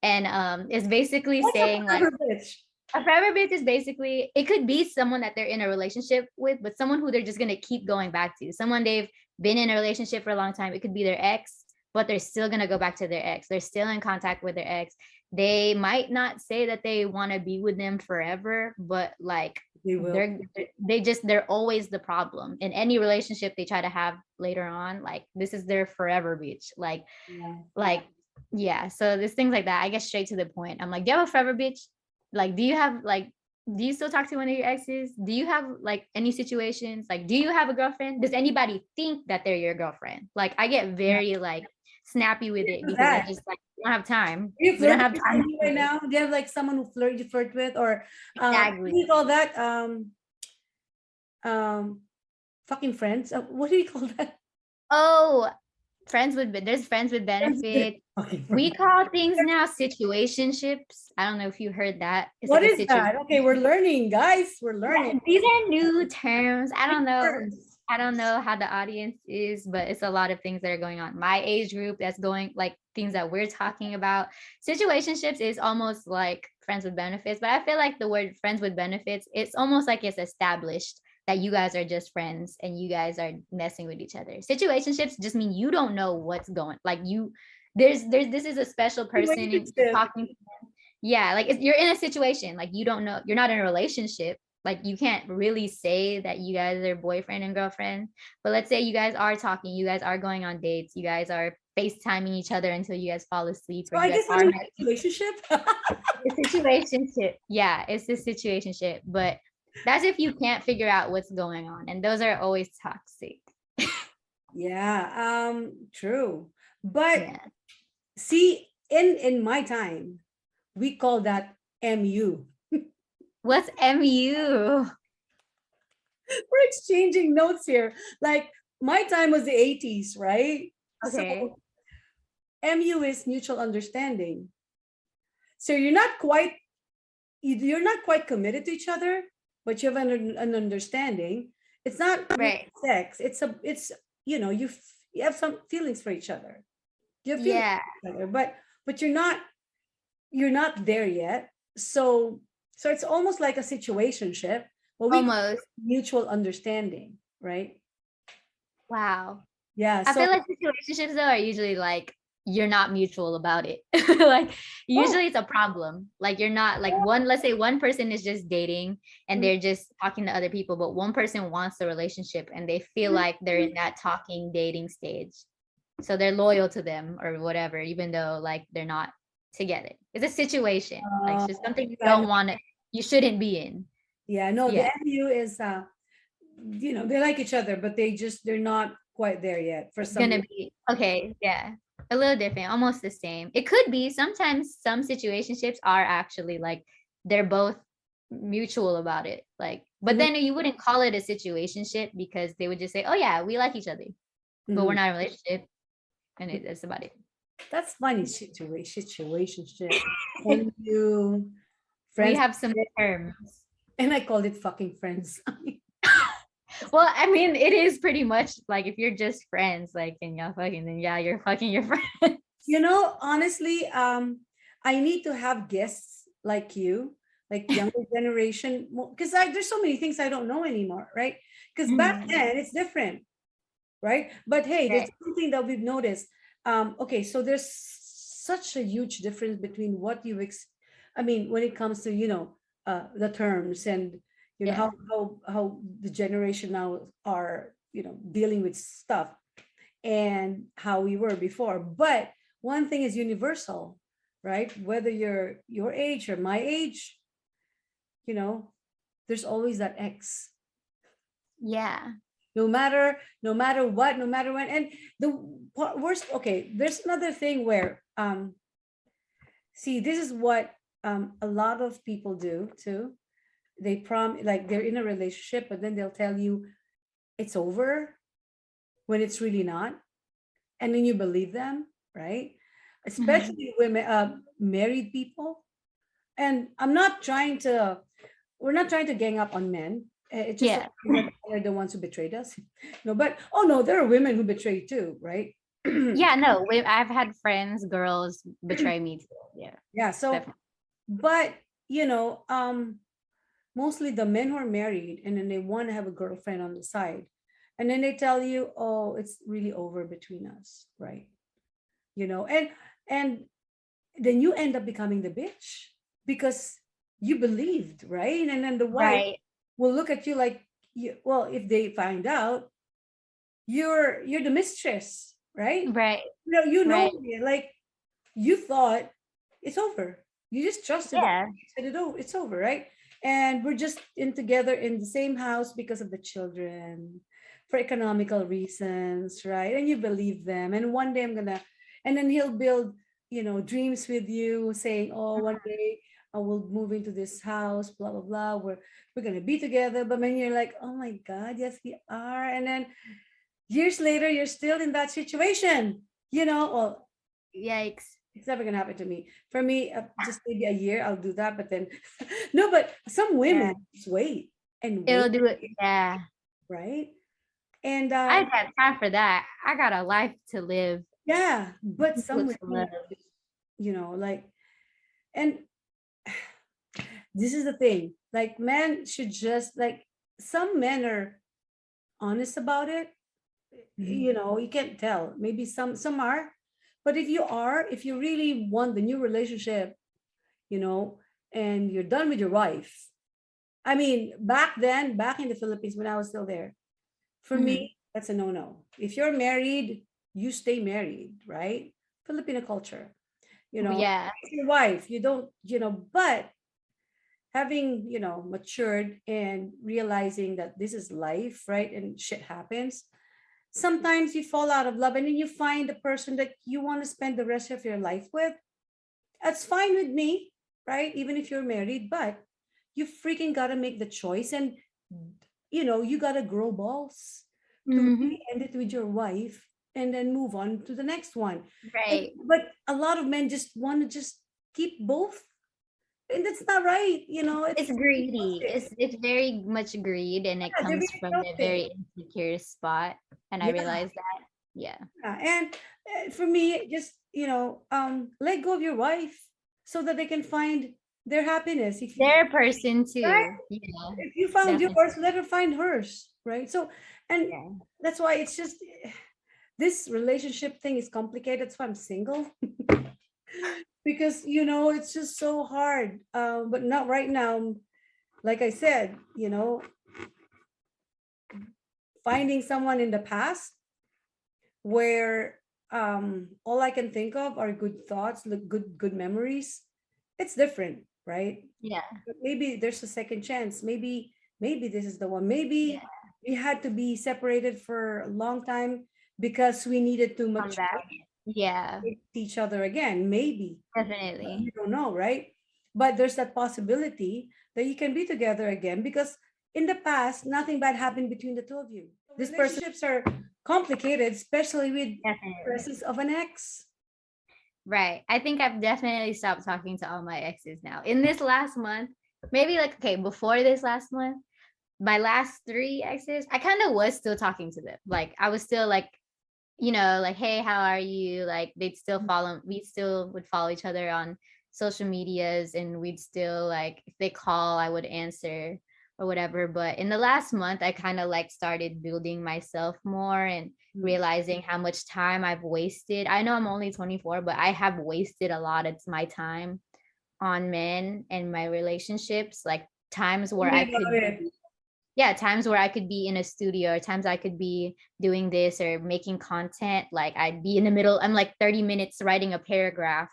And it's basically What's a saying like forever bitch? a forever bitch is basically it could be someone that they're in a relationship with, but someone who they're just gonna keep going back to. Someone they've been in a relationship for a long time. It could be their ex, but they're still gonna go back to their ex. They're still in contact with their ex. They might not say that they want to be with them forever, but like They will. they're always the problem in any relationship they try to have later on. Like this is their forever bitch. Yeah. Like yeah. So there's things like that. I get straight to the point. I'm like, do you have a forever bitch? Like, do you still talk to one of your exes? Do you have like any situations? Like, do you have a girlfriend? Does anybody think that they're your girlfriend? Like, I get Yeah. very like snappy with it because I That. just like we don't have time. Do you We don't flirt have with time. someone right now? Do you have like someone who you flirt with, or what Exactly. do you call that? Um, fucking friends. What do you call that? Oh, there's friends with Friends with benefit. fucking We friends. call things now situationships. I don't know if you heard that. It's What like a is situation. that? Okay, we're learning, guys. We're learning. Yeah, these are new terms. I New don't know. terms. I don't know how the audience is, but it's a lot of things that are going on. My age group that's going like things that we're talking about. Situationships is almost like friends with benefits, but I feel like the word friends with benefits, it's almost like it's established that you guys are just friends and you guys are messing with each other. Situationships just mean you don't know what's going like you there's this is a special person and you're Relationship. talking yeah, like you're in a situation, like you don't know, you're not in a relationship. Like you can't really say that you guys are boyfriend and girlfriend. But let's say you guys are talking, you guys are going on dates, you guys are FaceTiming each other until you guys fall asleep, So or I you guys guess I'm are in a relationship. it's a situationship. Yeah, it's a situationship. But that's if you can't figure out what's going on. And those are always toxic. Yeah, true. But Yeah. see, in my time, we call that MU. What's MU? We're exchanging notes here. Like my time was the 80s, right? So Okay. MU is mutual understanding. So you're not quite you're not quite committed to each other, but you have an understanding. It's not really Right. sex. It's you have some feelings for each other. You have feelings Yeah. for each other, but you're not there yet. So it's almost like a situationship, but we call it Almost. mutual understanding, right? Wow. Yeah. I So feel like situationships though are usually like you're not mutual about it. Like oh, usually it's a problem. Like you're not like one, let's say one person is just dating and mhm, they're just talking to other people, but one person wants a relationship and they feel like they're in that talking dating stage. So they're loyal to them or whatever, even though like they're not together. It's a situation. Like it's just something you yeah, don't want to, you shouldn't be in. yeah. No, the Yeah. MU is they like each other, but they're not quite there yet for some Gonna reason. be okay, yeah, a little different, almost the same. It could be sometimes some situationships are actually like they're both mutual about it, like, but Mhm, then you wouldn't call it a situationship because they would just say, oh yeah, we like each other, but we're mhm. not in a relationship, and that's about it. That's funny situationship. And you We friends, have some terms. and I called it fucking friends. Well, I mean, it is pretty much like if you're just friends, like, and y'all fucking, then yeah, you're fucking your friend. Honestly, I need to have guests like you, like younger generation, because there's so many things I don't know anymore, right? Because back Mhm. then it's different, right? But hey, there's Right. something that we've noticed. Okay, so there's such a huge difference between what I mean, when it comes to the terms and Yeah. how the generation now are dealing with stuff and how we were before. But one thing is universal, right? Whether you're your age or my age, you know, there's always that X. Yeah. No matter what, no matter when. And the worst, okay, there's another thing where see, this is what a lot of people do too. Like they're in a relationship, but then they'll tell you it's over when it's really not, and then you believe them, right? Mhm. Especially women, married people. And we're not trying to gang up on men. It's just that Yeah. they're the ones who betrayed us. No, but oh no, there are women who betray too, right? Yeah, no, I've had friends, girls betray me too. Yeah, Yeah. So, definitely. but you know, mostly the men who are married and then they want to have a girlfriend on the side, and then they tell you, "Oh, it's really over between us," right? And then you end up becoming the bitch because you believed, right? And then the wife Right, will look at you like, well, if they find out, you're the mistress, right? right, You know, right. like you thought it's over. You just trusted that Yeah, you said it's over, right? And we're just in together in the same house because of the children, for economical reasons, right? And you believe them. And one day and then he'll build, dreams with you, saying, "Oh, one day I will move into this house, blah blah blah. We're gonna be together." But then you're like, "Oh my God, yes we are." And then years later, you're still in that situation. Well, yikes. it's never gonna happen to me. For me, just maybe a year, I'll do that. But then, no. But some Yeah, women just wait and it'll wait, do it. Yeah, right? And I got time for that. I got a life to live, yeah, but people some to women, love. like, and this is the thing. Like, men should just like some men are honest about it. Mhm. You can't tell. Maybe some are, but if you really want the new relationship, you know, and you're done with your wife. I mean, back in the Philippines when I was still there, for Mhm. me, that's a no-no. If you're married, you stay married, right? Filipino culture, Yeah, it's your wife. You don't, but having, matured and realizing that this is life, right? And shit happens. Sometimes you fall out of love and then you find the person that you want to spend the rest of your life with. That's fine with me, right? Even if you're married, but you freaking got to make the choice, and you got to grow balls to hmm, really end it with your wife and then move on to the next one. right. But a lot of men just want to just keep both. And that's not right, It's it's greedy. toxic. It's very much greed, and it Yeah, they're comes really from a toxic. very insecure spot. And I Yeah, realized that, yeah, yeah. And for me, just let go of your wife so that they can find their happiness. If you they're a person right, too. Yeah, if you found definitely. yours, let her find hers, right? So, and Yeah. that's why it's just this relationship thing is complicated. That's why I'm single. Because it's just so hard. But not right now. Like I said, finding someone in the past where all I can think of are good thoughts, look good memories. It's different, right? Yeah. But maybe there's a second chance. Maybe this is the one. Yeah. Maybe we had to be separated for a long time because we needed to Come mature back. Yeah, with each other again. Maybe. definitely. You don't know, right? But there's that possibility that you can be together again because in the past, nothing bad happened between the two of you. These relationships are complicated, especially with Definitely. presence of an ex. Right. I think I've definitely stopped talking to all my exes now. In this last month, maybe like, okay, before this last month, my last three exes, I kind of was still talking to them. Like I was still like, like, hey, how are you? Like they'd still follow, we still would follow each other on social medias, and we'd still like, if they call, I would answer or whatever. But in the last month, I kind of like started building myself more and Mm. realizing how much time I've wasted. I know I'm only 24, but I have wasted a lot of my time on men and my relationships, like times Tell where me I about could it. be, yeah, times where I could be in a studio, or times I could be doing this or making content. Like I'd be in the middle, I'm like 30 minutes writing a paragraph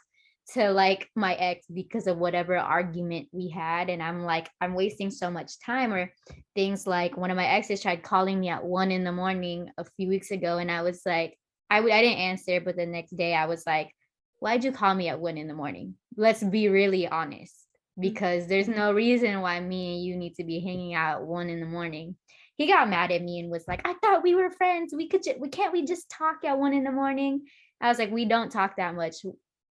to like my ex because of whatever argument we had. And I'm like, I'm wasting so much time. Or things like one of my exes tried calling me at 1 in the morning a few weeks ago. And I was like, I didn't answer, but the next day I was like, why'd you call me at 1 in the morning? Let's be really honest, Mm. because there's no reason why me and you need to be hanging out at 1 in the morning. He got mad at me and was like, I thought we were friends. We just talk at 1 in the morning. I was like, we don't talk that much.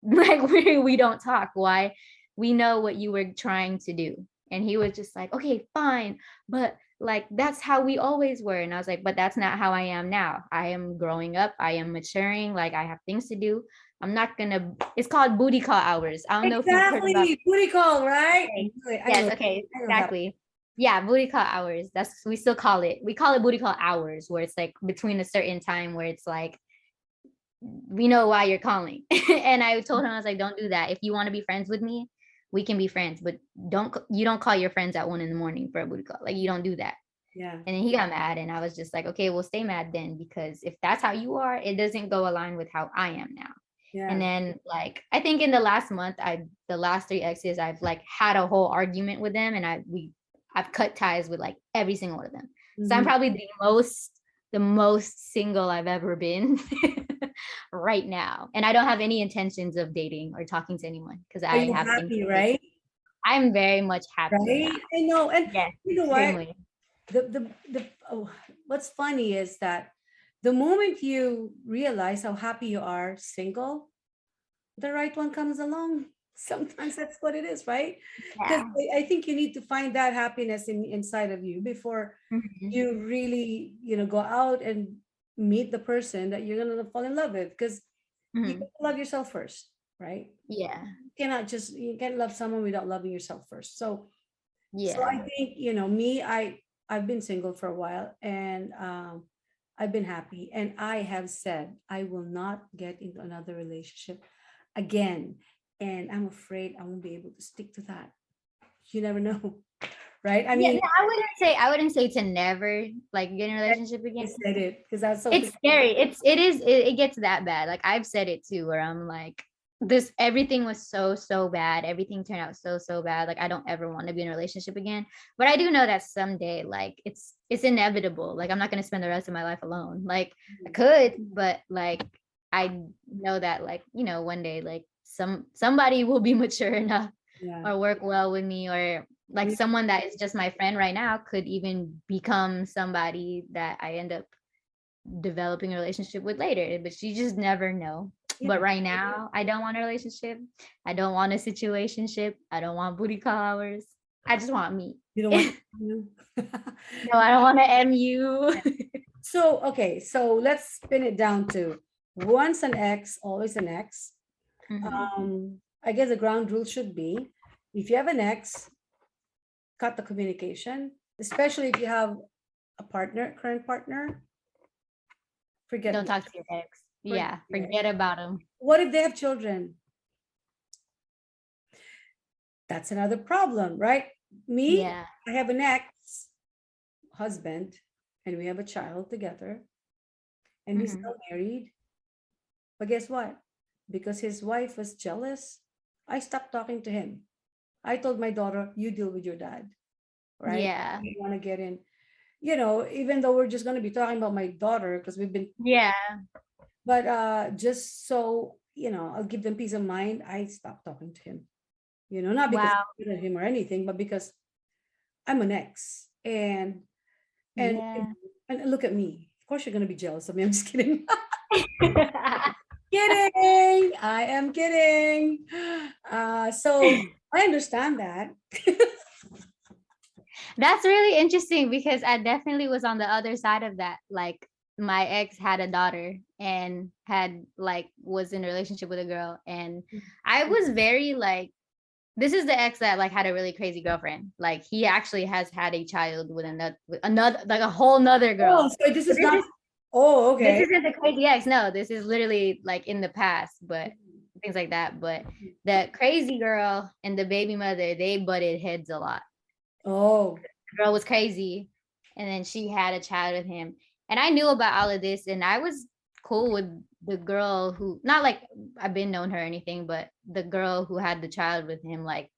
Like we don't talk. Why? We know what you were trying to do. And he was just like, okay, fine. But like that's how we always were. And I was like, but that's not how I am now. I am growing up. I am maturing. Like I have things to do. I'm not gonna, it's called booty call hours. I don't know if you've heard about. Exactly. Booty call, right? Okay. I Yes, know. okay, I know that. exactly. Yeah, booty call hours. That's, we still call it. We call it booty call hours, where it's like between a certain time where it's like, we know why you're calling. And I told him, I was like, don't do that. If you want to be friends with me, we can be friends, but you don't call your friends at 1 in the morning for a booty call. Like you don't do that. Yeah. And then he got mad, and I was just like, okay, well, stay mad then, because if that's how you are, it doesn't go align with how I am now. And Yeah. then like I think in the last month, the last three exes, I've like had a whole argument with them, and I've cut ties with like every single one of them. So I'm Mhm. probably the most single I've ever been right now. And I don't have any intentions of dating or talking to anyone because Are I you have things happy, to do. right? I'm very much happy now. Right? I know. And Yes, you know what? extremely. The what's funny is that the moment you realize how happy you are single, the right one comes along. Sometimes that's what it is, right? Because Yeah. I think you need to find that happiness inside of you before Mhm. you really, go out and meet the person that you're gonna fall in love with. Because you Mhm. gotta love yourself first, right? Yeah. You can't love someone without loving yourself first. So I Yeah. think, me, I've been single for a while, and I've been happy, and I have said I will not get into another relationship again. And I'm afraid I won't be able to stick to that. You never know, right? I Yeah, mean, no, I wouldn't say to never like get in a relationship I again. said it because that's so. It's scary. It gets that bad. Like I've said it too, where I'm like, this everything was so bad. Everything turned out so bad. Like I don't ever want to be in a relationship again. But I do know that someday, like it's inevitable. Like I'm not gonna spend the rest of my life alone. Like I could, but like I know that like, one day like somebody will be mature enough Yeah. or work well with me, or like Yeah. someone that is just my friend right now could even become somebody that I end up developing a relationship with later, but you just never know. Yeah. But right now, I don't want a relationship. I don't want a situationship. I don't want booty call hours. I just want me. You don't No, want to. I don't want to MU. So, okay, so let's spin it down to once an ex, always an ex. Mhm. I guess the ground rule should be if you have an ex, cut the communication, especially if you have a partner, current partner, forget Don't the talk to your ex. forget Yeah, the ex. forget about them. What if they have children? That's another problem, right? Me, Yeah. I have an ex husband and we have a child together and we're Mhm. still married. But guess what? Because his wife was jealous, I stopped talking to him. I told my daughter, you deal with your dad, right? Yeah. You want to get in, even though we're just going to be talking about my daughter because we've been, Yeah. but just so, I'll give them peace of mind, I stopped talking to him, not because Wow. I hated him or anything, but because I'm an ex. And Yeah. and look at me. Of course you're going to be jealous of me. I'm just kidding. Kidding. I am kidding. So I understand that. That's really interesting because I definitely was on the other side of that. Like my ex had a daughter and had like was in a relationship with a girl, and I was very like, this is the ex that like had a really crazy girlfriend. Like he actually has had a child with another like a whole nother Oh, girl. so this But is not. Oh, this okay. isn't the crazy ex. No, this is literally like in the past, but things like that. But the crazy girl and the baby mother, they butted heads a lot. Oh, The girl was crazy, and then she had a child with him, and I knew about all of this, and I was cool with the girl who, not like I've been known her or anything, but the girl who had the child with him, like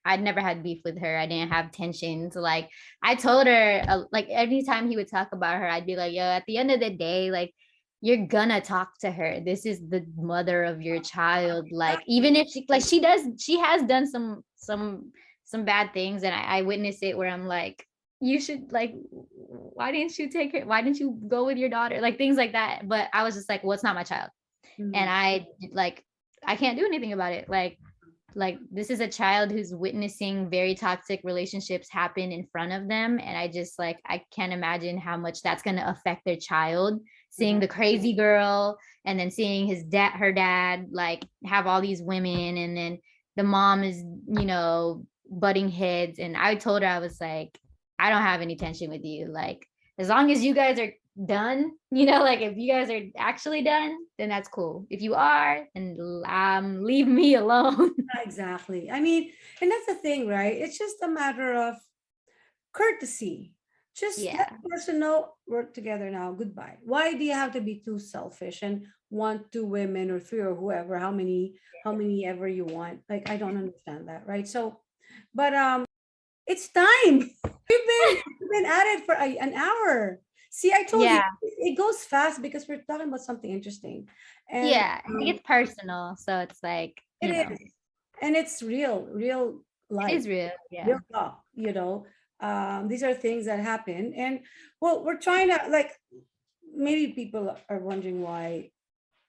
I'd never had beef with her. I didn't have tensions. Like I told her, like anytime he would talk about her, I'd be like, yo, at the end of the day, like you're gonna talk to her. This is the mother of your child. Like even if she like she has done some bad things, and I witness it where I'm like, you should like, why didn't you take her? Why didn't you go with your daughter? Like things like that. But I was just like, well, it's not my child. And mhm. I can't do anything about it. Like this is a child who's witnessing very toxic relationships happen in front of them, and I just like I can't imagine how much that's going to affect their child, seeing Yeah. the crazy girl and then seeing her dad like have all these women, and then the mom is butting heads. And I told her, I was like, I don't have any tension with you, like as long as you guys are done, like if you guys are actually done, then that's cool. If you are, then leave me alone. Exactly. I mean, and that's the thing, right? It's just a matter of courtesy. Just let Yeah. the person know we're together now. Goodbye. Why do you have to be too selfish and want two women or three or whoever, how many ever you want? Like I don't understand that, right? So, but it's time. We've been at it for an hour. See, I told you Yeah. it goes fast because we're talking about something interesting, and Yeah. It gets personal. So it's like, it is, and it's real it life, is real. real Yeah. talk. These are things that happen, and well, we're trying to like. Maybe people are wondering why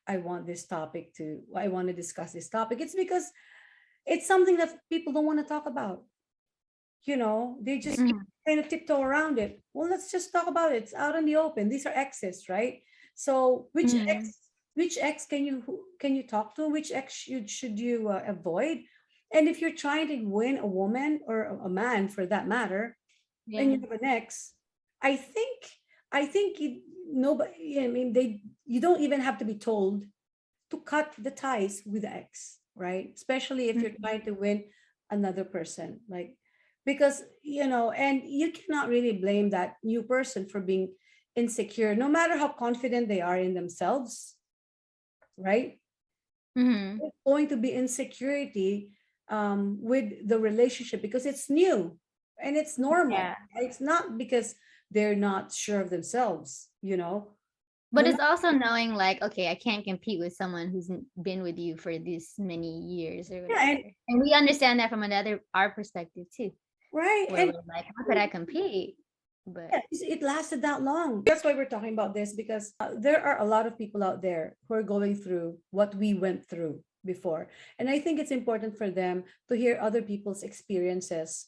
I want to discuss this topic. It's because it's something that people don't want to talk about. They just Mhm. kind of tiptoe around it. Well, let's just talk about it. It's out in the open. These are exes, right? So Mhm. which ex can you talk to? Which ex should you avoid? And if you're trying to win a woman or a man for that matter, and Yeah. you have an ex, I think nobody. I mean, you don't even have to be told to cut the ties with the ex, right? Especially if you're Mhm. trying to win another person, like because and you cannot really blame that new person for being insecure, no matter how confident they are in themselves, right? Mhm. There's going to be insecurity with the relationship because it's new and it's normal. Yeah. Right? It's not because they're not sure of themselves. But No it's matter, also knowing like, okay, I can't compete with someone who's been with you for this many years or yeah, whatever. And we understand that from our perspective too, right, where and we're like, how could I compete? But Yeah, it lasted that long. That's why we're talking about this because there are a lot of people out there who are going through what we went through before. And I think it's important for them to hear other people's experiences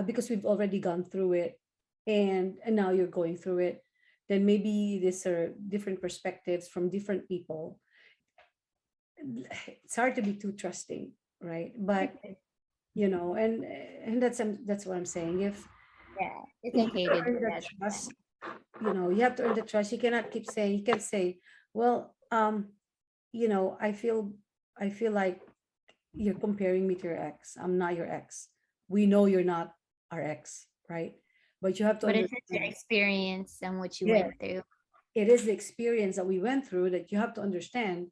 because we've already gone through it and now you're going through it. Then maybe these are different perspectives from different people. It's hard to be too trusting, right? But and that's what I'm saying. If yeah, it's you okay to do earn the that trust, sometimes. you have to earn the trust. You cannot keep saying, you can't say, well, I feel like you're comparing me to your ex. I'm not your ex. We know you're not our ex, right? But you have to But it's just your understand. experience and what you Yeah, went through. it is the experience that we went through that you have to understand.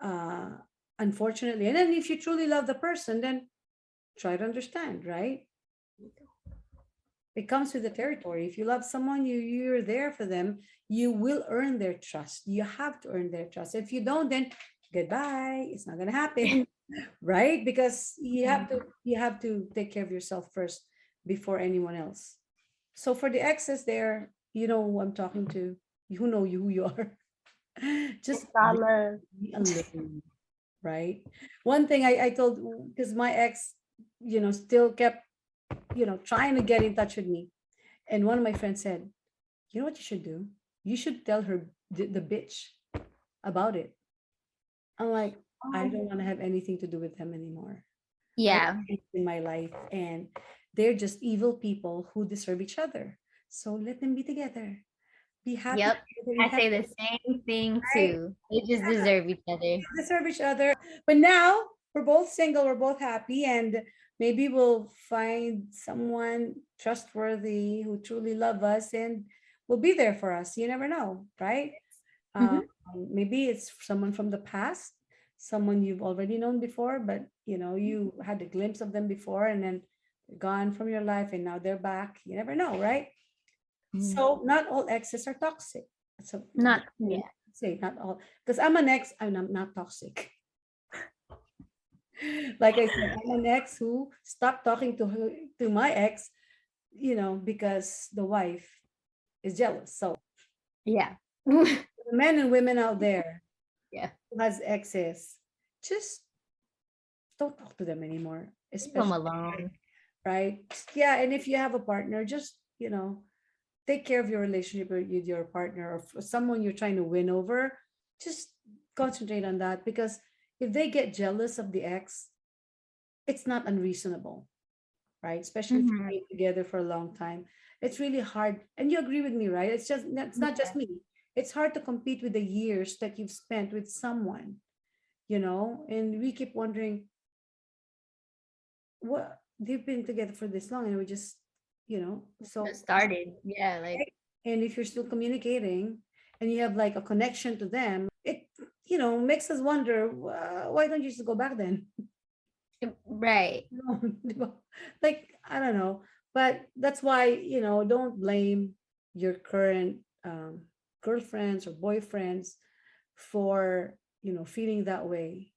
uh Unfortunately, and then if you truly love the person, then try to understand, right? It comes with the territory. If you love someone, you're there for them. You will earn their trust. You have to earn their trust. If you don't, then goodbye. It's not gonna happen, right? Because you have to take care of yourself first before anyone else. So for the exes there, you know who I'm talking to. You know who you are. Just Follow. be alone, right? One thing I told, because my ex, still kept, trying to get in touch with me. And one of my friends said, you know what you should do? You should tell her the bitch about it. I'm like, I don't want to have anything to do with them anymore. I Yeah. in my life, and they're just evil people who deserve each other. So let them be together. Be happy Yep. together in I say heaven, the same thing right? too. They just deserve each other. Deserve each other. But now we're both single, we're both happy, and maybe we'll find someone trustworthy who truly love us and will be there for us. You never know, right? Um, Hmm. Maybe it's someone from the past, someone you've already known before, but you had a glimpse of them before and then they're gone from your life and now they're back. You never know, right? So not all exes are toxic. So Not, yeah. say not all, because I'm an ex, I'm not toxic. Like I said, I'm an ex who stopped talking to my ex, because the wife is jealous. So Yeah. the men and women out there Yeah. who has exes, just don't talk to them anymore, Leave them especially, alone. right? Yeah, and if you have a partner, just take care of your relationship with your partner or someone you're trying to win over. Just concentrate on that because if they get jealous of the ex, it's not unreasonable, right? Especially if you've Hmm. been together for a long time. It's really hard. And you agree with me, right? It's not just me. It's hard to compete with the years that you've spent with someone, and we keep wondering what they've been together for this long and we just, so Just started. Yeah. Like, right? And if you're still communicating and you have like a connection to them, it, makes us wonder, why don't you just go back then? right. Like, I don't know. But that's why, don't blame your current girlfriends or boyfriends for, feeling that way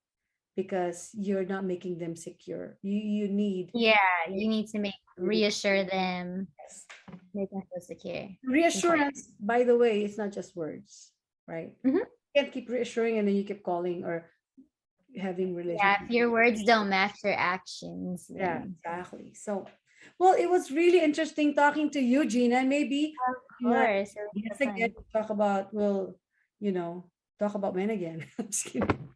because you're not making them secure. You need Yeah. You need to reassure them, yes. make them feel secure. It's important. Reassurance, by the way, it's not just words, right? Hmm. You can't keep reassuring and then you keep calling or having Yeah. relationship. If your words don't match your actions, Yeah, then exactly. So, well, it was really interesting talking to you, Gina. And maybe of in course it was yes so again fun. talk about you know, talk about men again. I'm just kidding.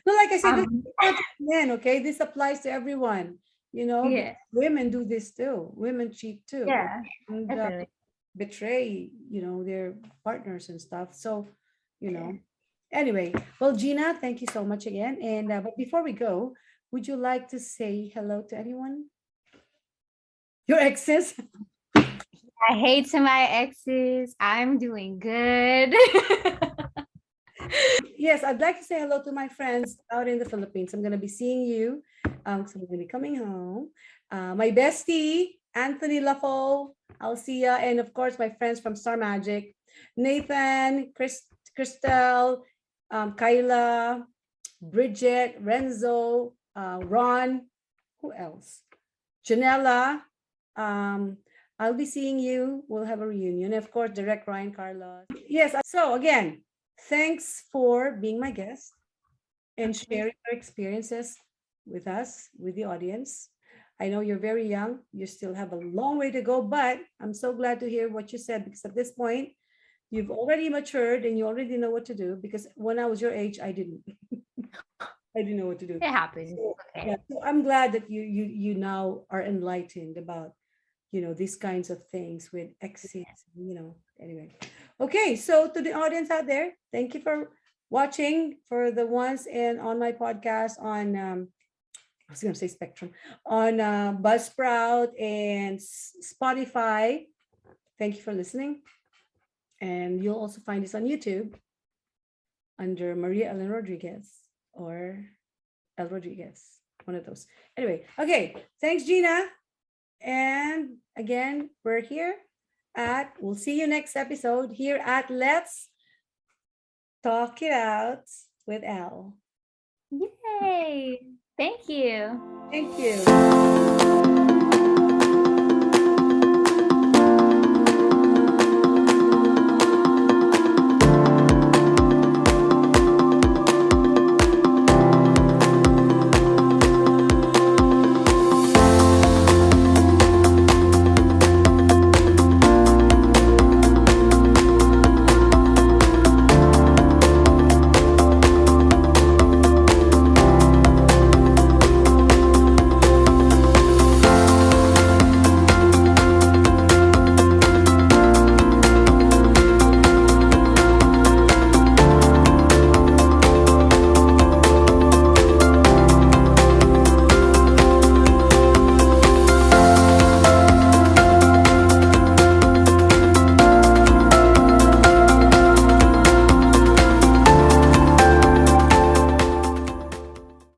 No, like I said, this Um. is not just men, okay? This applies to everyone, because Yeah. women do this too. Women cheat too Yeah. and Definitely. betray, their partners and stuff. So, you Yeah. know, anyway, well, Gina, thank you so much again. And but before we go, would you like to say hello to anyone? Your exes? I hate to my exes. I'm doing good. Yes, I'd like to say hello to my friends out in the Philippines. I'm going to be seeing you. So I'm going to be coming home. My bestie, Anthony Lafo, Alcia, and of course, my friends from Star Magic, Nathan, Christelle, Kyla, Bridget, Renzo, Ron, who else? Janella, um, I'll be seeing you. We'll have a reunion. Of course, direct Ryan Carlos. Yes. So again, thanks for being my guest and Of course. sharing your experiences with us, with the audience. I know you're very young. You still have a long way to go, but I'm so glad to hear what you said because at this point, you've already matured and you already know what to do. Because when I was your age, I didn't. I didn't know what to do. It happens. So, Okay. yeah, so I'm glad that you now are enlightened about these kinds of things with exes. Anyway, okay. So to the audience out there, thank you for watching. For the ones and on my podcast on I was gonna say Spectrum on Buzzsprout and Spotify. Thank you for listening, and you'll also find this on YouTube under Maria Ellen Rodriguez or El Rodriguez, one of those. Anyway, okay. Thanks, Gina. And again, we're here we'll see you next episode here at Let's Talk It Out with Elle. Yay. Thank you. Thank you.